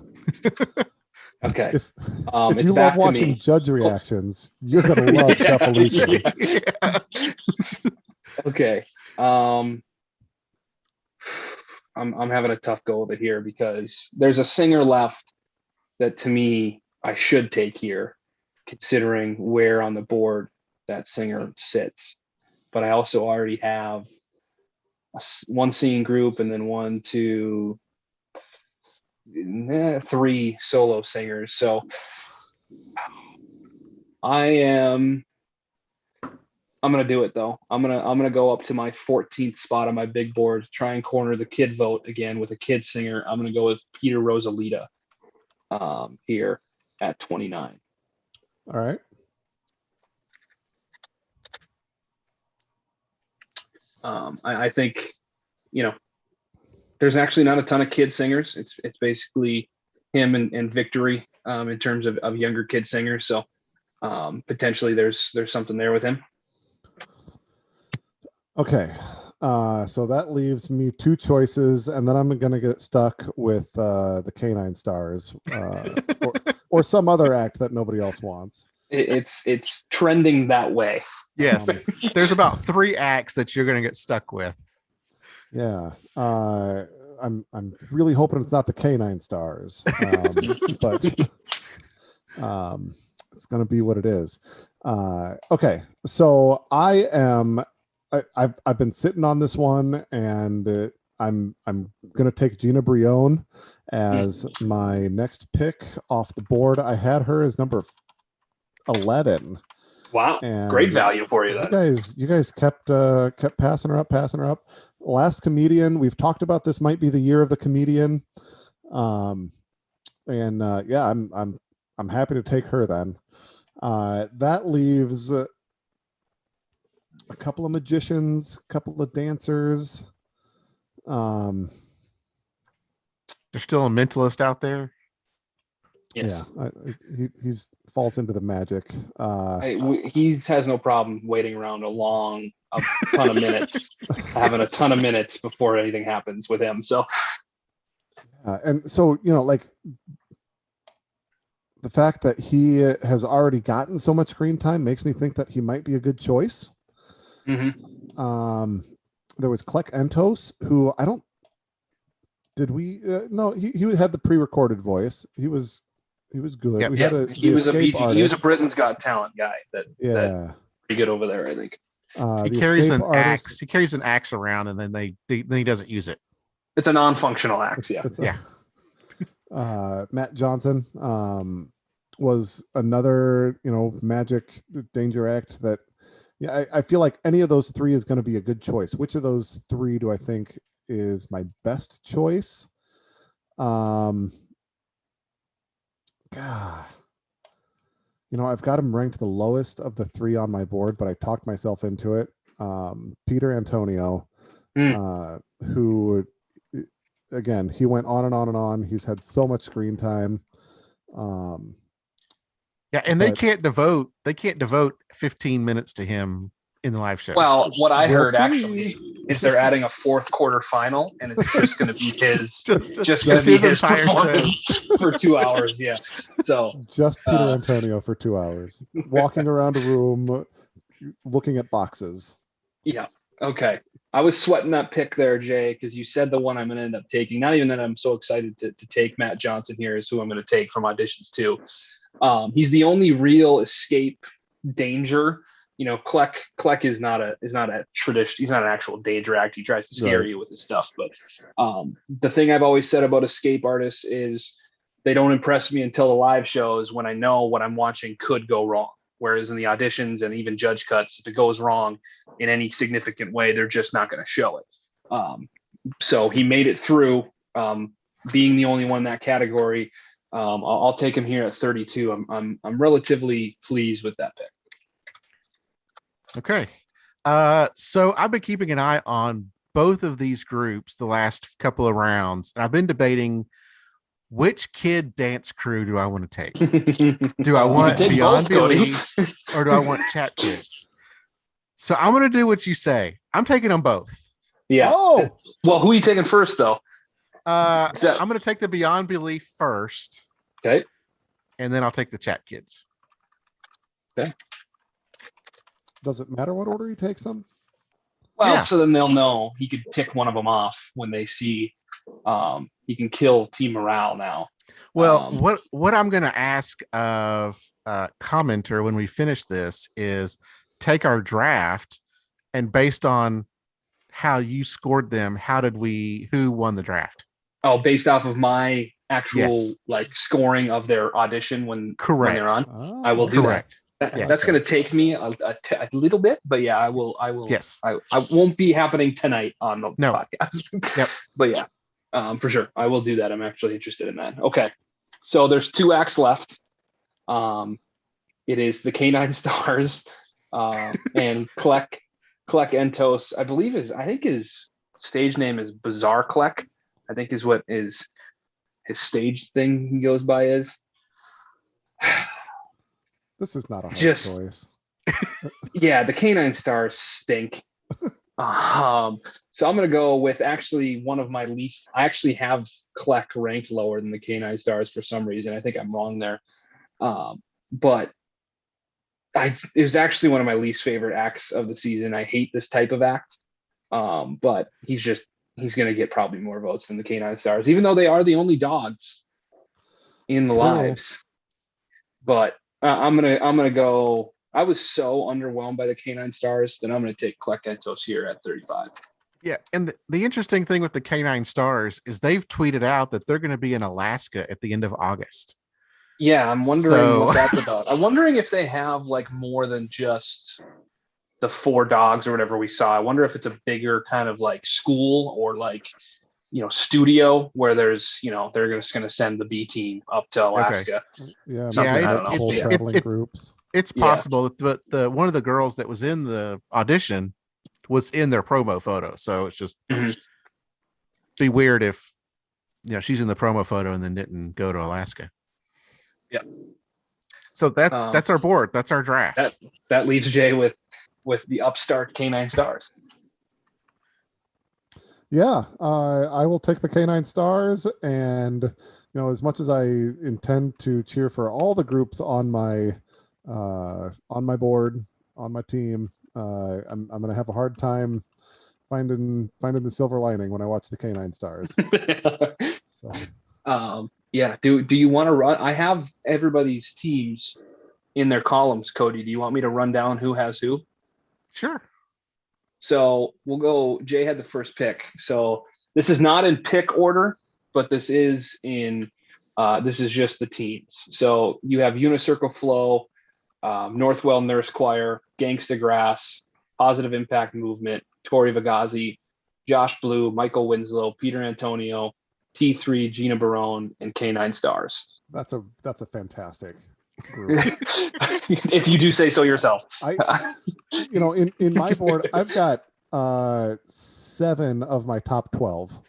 Okay. If you love watching judge reactions, you're gonna love Shufflelution. Okay. I'm having a tough go of it here because there's a singer left that to me I should take here, considering where on the board that singer sits. But I also already have one singing group and then 3 solo singers. So I'm gonna do it though. I'm gonna go up to my 14th spot on my big board, try and corner the kid vote again with a kid singer. I'm gonna go with Peter Rosalita here at 29. All right. I think there's actually not a ton of kid singers. It's basically him and Victory in terms of younger kid singers. So potentially there's something there with him. Okay. So that leaves me 2 choices, and then I'm going to get stuck with the Canine Stars or some other act that nobody else wants. It's trending that way. Yes. There's about 3 acts that you're going to get stuck with. Yeah. I'm really hoping it's not the Canine Stars, but it's going to be what it is. Okay. So I've been sitting on this one, and I'm going to take Gina Brion as my next pick off the board. I had her as number 11. Wow, And great value for you then. You guys kept passing her up. Last comedian, we've talked about this might be the year of the comedian. Yeah, I'm happy to take her then. That leaves a couple of magicians, a couple of dancers. There's still a mentalist out there. Yes. Yeah, he's falls into the magic. He has no problem waiting around a ton of minutes, having a ton of minutes before anything happens with him. So, and so like the fact that he has already gotten so much screen time makes me think that he might be a good choice. mm-hmm. There was Klek Entos, who I don't. Did we? No, he had the pre-recorded voice. He was good. Yep. He was a Britain's Got Talent guy. That pretty good over there, I think. He carries an axe. He carries an axe around, and then he doesn't use it. It's a non-functional axe. Matt Johnson was another magic danger act that. Yeah, I feel like any of those three is going to be a good choice. Which of those three do I think is my best choice? God, I've got him ranked the lowest of the three on my board, but I talked myself into it. Peter Antonio, who, again, he went on and on and on. He's had so much screen time. They can't devote 15 minutes to him in the live show. Well, what I heard actually is they're adding a fourth quarter final, and it's just going to be his his entire performance for 2 hours. Yeah, so just Peter Antonio for 2 hours, walking around a room, looking at boxes. Yeah. Okay. I was sweating that pick there, Jay, because you said the one I'm going to end up taking. Not even that I'm so excited to take Matt Johnson here is who I'm going to take from auditions too. He's the only real escape danger. Klek is not a tradition. He's not an actual danger act. He tries to scare you with his stuff. But the thing I've always said about escape artists is they don't impress me until the live shows when I know what I'm watching could go wrong. Whereas in the auditions and even judge cuts, if it goes wrong in any significant way, they're just not going to show it. So he made it through, being the only one in that category. I'll take him here at 32. I'm relatively pleased with that pick. Okay. So I've been keeping an eye on both of these groups the last couple of rounds, and I've been debating which kid dance crew do I want to take? Do I want Beyond Belief or do I want Chat Kids? So I'm going to do what you say. I'm taking them both. Yeah. Oh, well, who are you taking first, though? I'm going to take the Beyond Belief first. Okay. And then I'll take the Chat Kids. Okay. Does it matter what order he takes them? Well, so then they'll know he could tick one of them off when they see he can kill team morale now. Well, what I'm going to ask of Commenter when we finish this is take our draft, and based on how you scored them, who won the draft? Oh, based off of my actual scoring of their audition when they're on. Oh, I will do that. That's going to take me a little bit, but yeah, I will. Yes, I won't be happening tonight on the podcast. Yep. But yeah, for sure, I will do that. I'm actually interested in that. Okay, so there's 2 acts left. It is the Canine Stars and Klek Entos. I think his stage name is Bizarre Klek. I think is what his stage thing he goes by is. This is not a hard choice. Yeah, the Canine Stars stink. So I'm going to go with actually one of my least. I actually have Klek ranked lower than the Canine Stars for some reason. I think I'm wrong there. But it was actually one of my least favorite acts of the season. I hate this type of act. But he's going to get probably more votes than the Canine Stars, even though they are the only dogs in the lives. But I'm gonna go. I was so underwhelmed by the Canine Stars that I'm gonna take Klek Entos here at 35. Yeah, and the interesting thing with the Canine Stars is they've tweeted out that they're going to be in Alaska at the end of August. Yeah, I'm wondering So- what that's about. I'm wondering if they have like more than just the 4 dogs or whatever we saw. I wonder if it's a bigger kind of like school or like, studio where there's, they're just going to send the B team up to Alaska. Yeah, Something, maybe I don't know. multiple Yeah. traveling groups. It's possible that the one of the girls that was in the audition was in their promo photo. So it's just be weird if she's in the promo photo and then didn't go to Alaska. Yeah. So that's our board. That's our draft. That leaves Jay with the upstart Canine Stars. Yeah, I will take the Canine Stars, and as much as I intend to cheer for all the groups on my board, on my team, I'm going to have a hard time finding the silver lining when I watch the Canine Stars. So, yeah. Do you want to run? I have everybody's teams in their columns. Cody, do you want me to run down who has who? Sure. So we'll go. Jay had the first pick. So this is not in pick order, but this is in. This is just the teams. So you have Unicircle Flow, Northwell Nurse Choir, Gangsta Grass, Positive Impact Movement, Tori Vagazi, Josh Blue, Michael Winslow, Peter Antonio, T3, Gina Barone, and Canine Stars. That's a fantastic group. If you do say so yourself. In my board, I've got 7 of my top 12.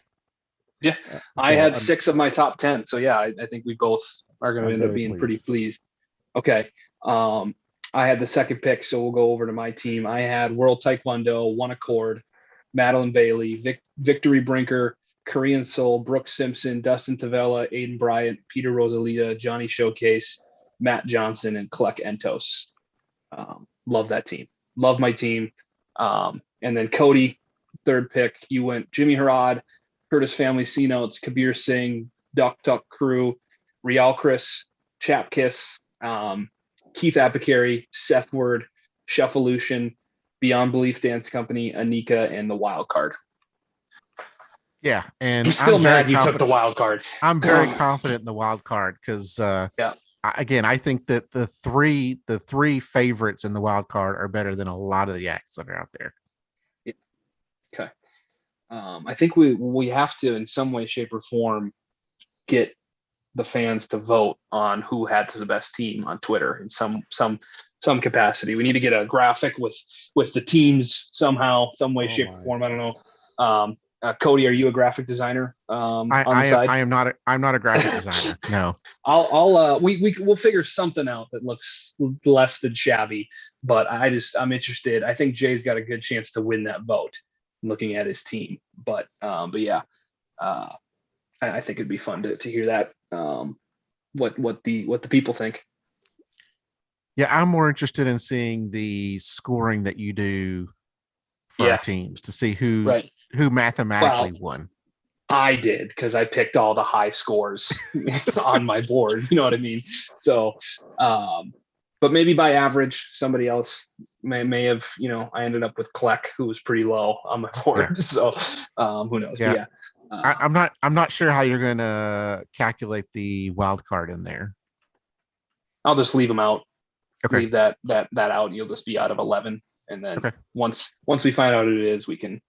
Yeah, so I had 6 of my top 10. So yeah, I think we both are going to end up being pretty pleased. Okay. I had the second pick, so we'll go over to my team. I had World Taekwondo, One Accord, Madeline Bailey, Victory Brinker, Korean Soul, Brooke Simpson, Dustin Tavella, Aiden Bryant, Peter Rosalita, Johnny Showcase, Matt Johnson, and Klek Entos. Love that team. Love my team. And then Cody, third pick. You went Jimmy Harad, Curtis Family C Notes, Kabir Singh, Duck Tuck Crew, Rial Chris, Chap Kiss, Keith Apicary, Seth Word, Shufflelution, Beyond Belief Dance Company, Anika, and the Wildcard. Yeah, and he's still mad you took the wild card. I'm very confident in the wild card because again, I think that the three favorites in the wild card are better than a lot of the acts that are out there. Yeah. Okay. I think we have to, in some way, shape, or form, get the fans to vote on who had the best team on Twitter in some capacity. We need to get a graphic with the teams somehow, some way, shape, or form. I don't know. Cody, are you a graphic designer? On the side? I'm not a graphic designer. No. We'll figure something out that looks less than shabby, but I'm interested. I think Jay's got a good chance to win that vote looking at his team. But yeah, I think it'd be fun to hear that. What the people think. Yeah, I'm more interested in seeing the scoring that you do for our teams to see who mathematically won. I did because I picked all the high scores on my board. You know what I mean? So, but maybe by average, somebody else may have. I ended up with Klek, who was pretty low on my board. Yeah. So, who knows? Yeah. I'm not sure how you're going to calculate the wild card in there. I'll just leave them out. Okay. Leave that out. You'll just be out of 11, and then once we find out who it is, we can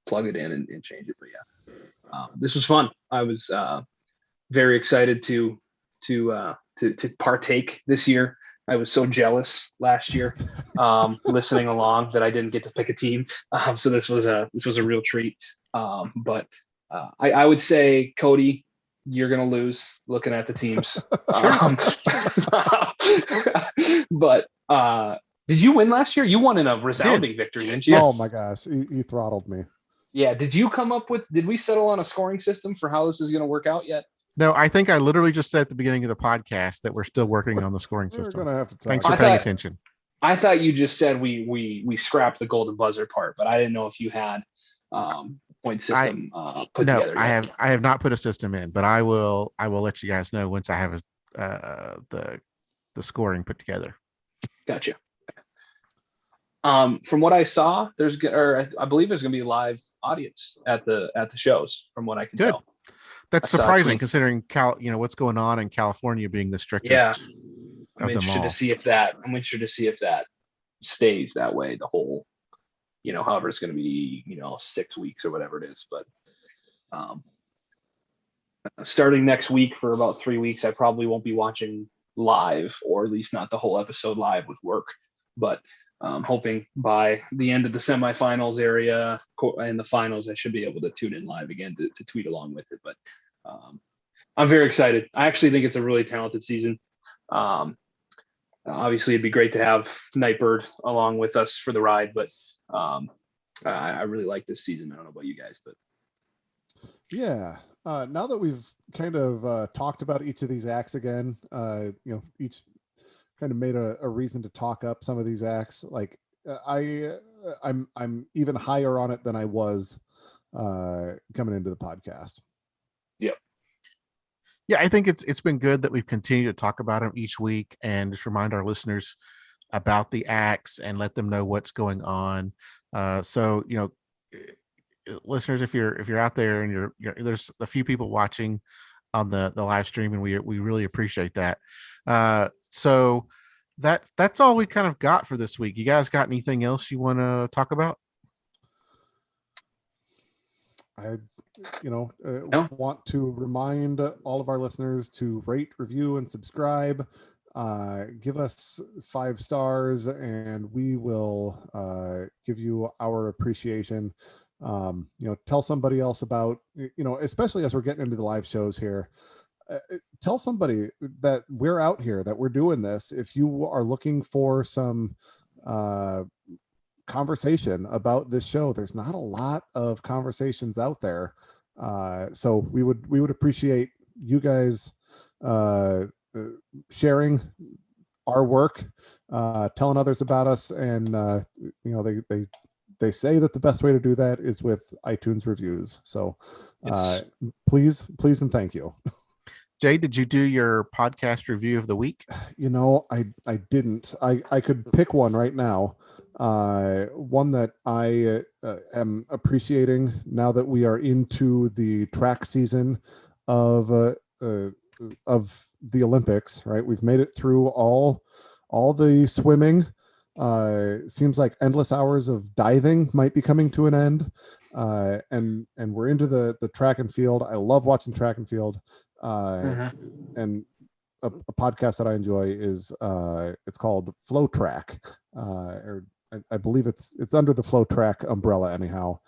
plug it in and change it. But yeah, this was fun. I was very excited to partake this year. I was so jealous last year listening along that I didn't get to pick a team. So this was a real treat. But I would say, Cody, you're gonna lose looking at the teams. But did you win last year? You won in a resounding victory, didn't you? Yes. Oh my gosh, he throttled me. Yeah. Did we settle on a scoring system for how this is going to work out yet? No, I think I literally just said at the beginning of the podcast that we're still working on the scoring system. We're gonna have to talk. Thanks for paying attention. I thought you just said we scrapped the golden buzzer part, but I didn't know if you had point system put together. No, I have not put a system in, but I will let you guys know once I have the scoring put together. Gotcha. From what I saw, I believe there's going to be a live audience at the shows. From what I can tell, That's saw a surprising tweet. considering what's going on in California being the Yeah, strictest I'm of them interested to all. see if that stays that way the whole, however it's going to be, 6 weeks or whatever it is. But starting next week for about 3 weeks, I probably won't be watching live, or at least not the whole episode live with work. But hoping by the end of the semifinals area and the finals, I should be able to tune in live again to tweet along with it. But I'm very excited. I actually think it's a really talented season. Obviously, it'd be great to have Nightbird along with us for the ride, but I really like this season. I don't know about you guys, but yeah. Now that we've kind of talked about each of these acts again, each kind of made a reason to talk up some of these acts. Like I'm even higher on it than I was coming into the podcast. Yep. Yeah, I think it's been good that we've continued to talk about them each week and just remind our listeners about the acts and let them know what's going on. So listeners, if you're out there and you're there's a few people watching on the live stream, and we really appreciate that. So that's all we kind of got for this week. You guys got anything else you want to talk about? I want to remind all of our listeners to rate, review, and subscribe. Give us 5 stars, and we will give you our appreciation. Tell somebody else about, especially as we're getting into the live shows here. Tell somebody that we're out here, that we're doing this. If you are looking for some conversation about this show, there's not a lot of conversations out there. So we would appreciate you guys sharing our work, telling others about us, and they say that the best way to do that is with iTunes reviews. So please and thank you. Jay, did you do your podcast review of the week? I didn't. I could pick one right now. One that I am appreciating now that we are into the track season of the Olympics, right? We've made it through all the swimming. Seems like endless hours of diving might be coming to an end. And we're into the track and field. I love watching track and field. And a podcast that I enjoy is it's called Flow Track, or I believe it's under the Flow Track umbrella anyhow.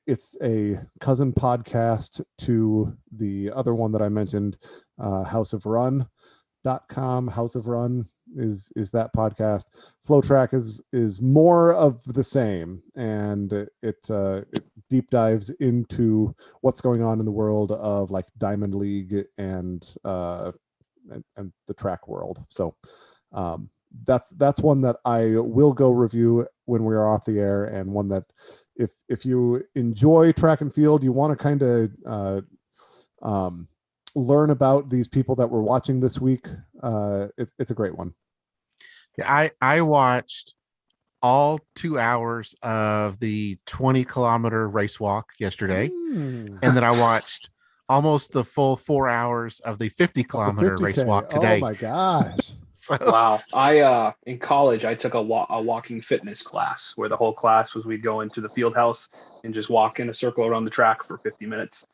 It's a cousin podcast to the other one that I mentioned, houseofrun.com. House of Run is that podcast. Flow Track is more of the same, and it deep dives into what's going on in the world of like Diamond League and the track world. So that's one that I will go review when we're off the air, and one that if you enjoy track and field, you want to kind of learn about these people that we're watching this week, it's a great one. Yeah, I watched all 2 hours of the 20-kilometer race walk yesterday, and then I watched almost the full 4 hours of the 50-kilometer race walk today. Oh my gosh. So, wow. I in college I took a walking fitness class where the whole class was we'd go into the field house and just walk in a circle around the track for 50 minutes.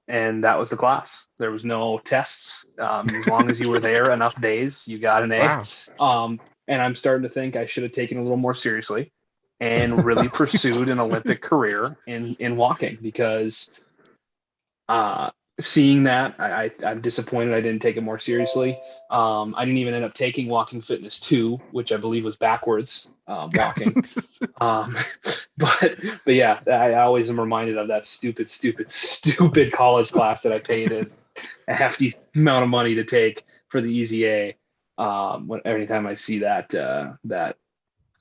And that was the class. There was no tests. As long as you were there enough days, you got an A. wow. And I'm starting to think I should have taken it a little more seriously and really pursued an Olympic career in walking, because seeing that, I'm disappointed I didn't take it more seriously. I didn't even end up taking Walking Fitness 2, which I believe was backwards walking. But yeah, I always am reminded of that stupid college class that I paid a hefty amount of money to take for the Easy A. Every time I see that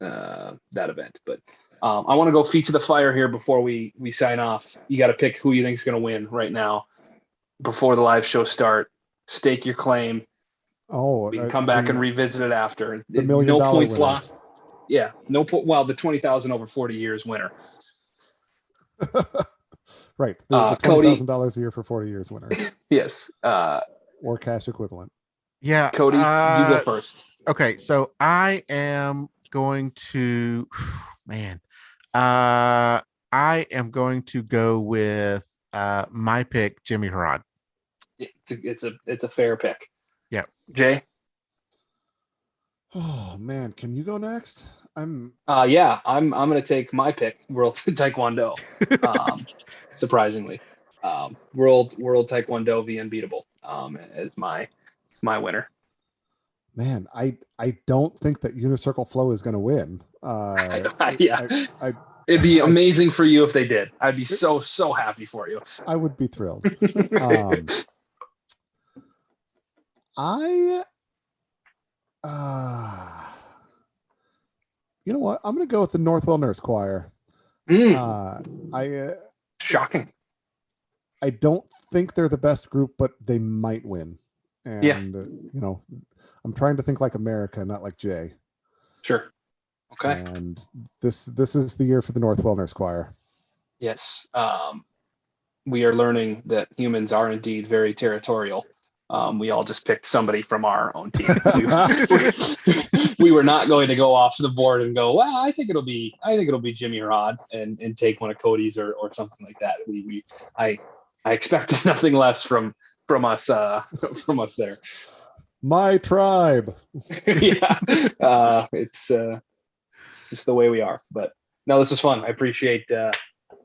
event, but I want to go feet to the fire here before we sign off. You got to pick who you think is going to win right now before the live show start. Stake your claim. Oh, we can come back and revisit it after. The $1 million points winner. lost. Yeah, no point. Well, the 20,000 over 40 years winner. Right. The $20,000 a year for 40 years winner. Yes. Or cash equivalent. Yeah. Cody, you go first. Okay. So I am going to, man, I am going to go with my pick, Jimmy Harrod. It's a fair pick. Yeah. Jay? Oh man, can you go next? I'm gonna take my pick, World Taekwondo. Surprisingly. World Taekwondo v Unbeatable as my winner. Man, I don't think that Unicircle Flow is gonna win. It'd be amazing for you if they did. I'd be so happy for you. I would be thrilled. You know what? I'm going to go with the Northwell Nurse Choir. Shocking. I don't think they're the best group, but they might win. And I'm trying to think like America, not like Jay. Sure. Okay. And this is the year for the Northwell Nurse Choir. Yes. We are learning that humans are indeed very territorial. We all just picked somebody from our own team. We were not going to go off the board and go, well, I think it'll be Jimmy Rod and take one of Cody's or something like that. I expected nothing less from us there. My tribe. Yeah. It's just the way we are. But no, this was fun. I appreciate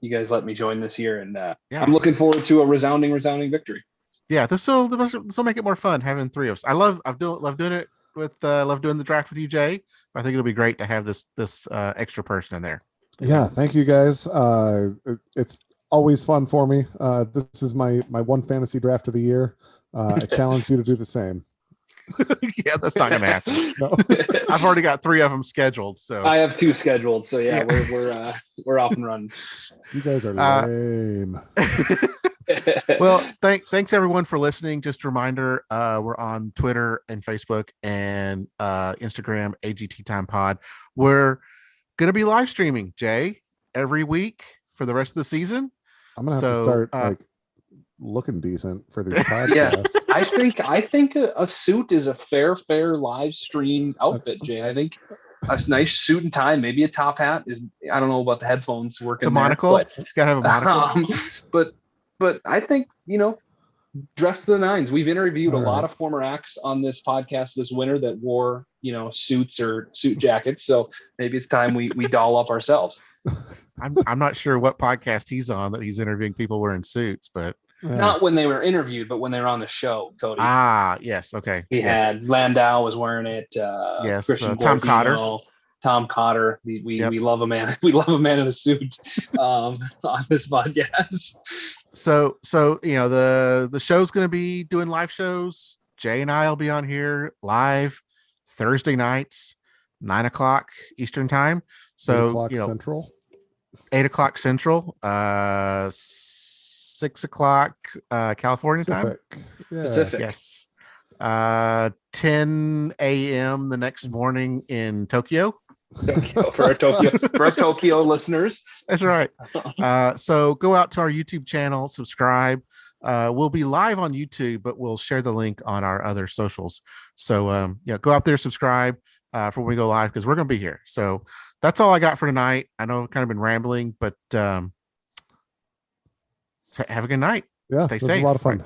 you guys let me join this year, and I'm looking forward to a resounding victory. Yeah, this will make it more fun having three of us. Love doing it with love doing the draft with you, Jay. I think it'll be great to have this extra person in there. Yeah, thank you guys. It's always fun for me. This is my one fantasy draft of the year. I challenge you to do the same. Yeah, that's not gonna happen. No. I've already got 3 of them scheduled. So I have 2 scheduled. So yeah. we're off and running. You guys are lame. Well, thanks everyone for listening. Just a reminder, we're on Twitter and Facebook and Instagram, AGT Time Pod. We're gonna be live streaming, Jay, every week for the rest of the season. I'm gonna have to start looking decent for these podcasts. Yeah, I think a suit is a fair live stream outfit, Jay. I think a nice suit and tie, maybe a top hat is. I don't know about the headphones working. The monocle, gotta have a monocle. But I think dress to the nines. We've interviewed a lot of former acts on this podcast this winter that wore suits or suit jackets. So maybe it's time we doll up ourselves. I'm not sure what podcast he's on that he's interviewing people wearing suits, but not when they were interviewed, but when they were on the show, Cody. Yes, okay. He had Landau was wearing it. Yes, Tom Cotter. We love a man. We love a man in a suit on this podcast. So the show's going to be doing live shows. Jay and I will be on here live Thursday nights, 9:00 Eastern time. So 8:00 Central. 8:00 Central. 6:00 California time. Yeah. Pacific. Yes. 10 a.m. the next morning in Tokyo. For our Tokyo listeners. That's right. So go out to our YouTube channel, subscribe. We'll be live on YouTube, but we'll share the link on our other socials. So go out there, subscribe for when we go live, because we're going to be here. So that's all I got for tonight. I know I've kind of been rambling, but have a good night. Yeah, stay this safe. was a lot of fun.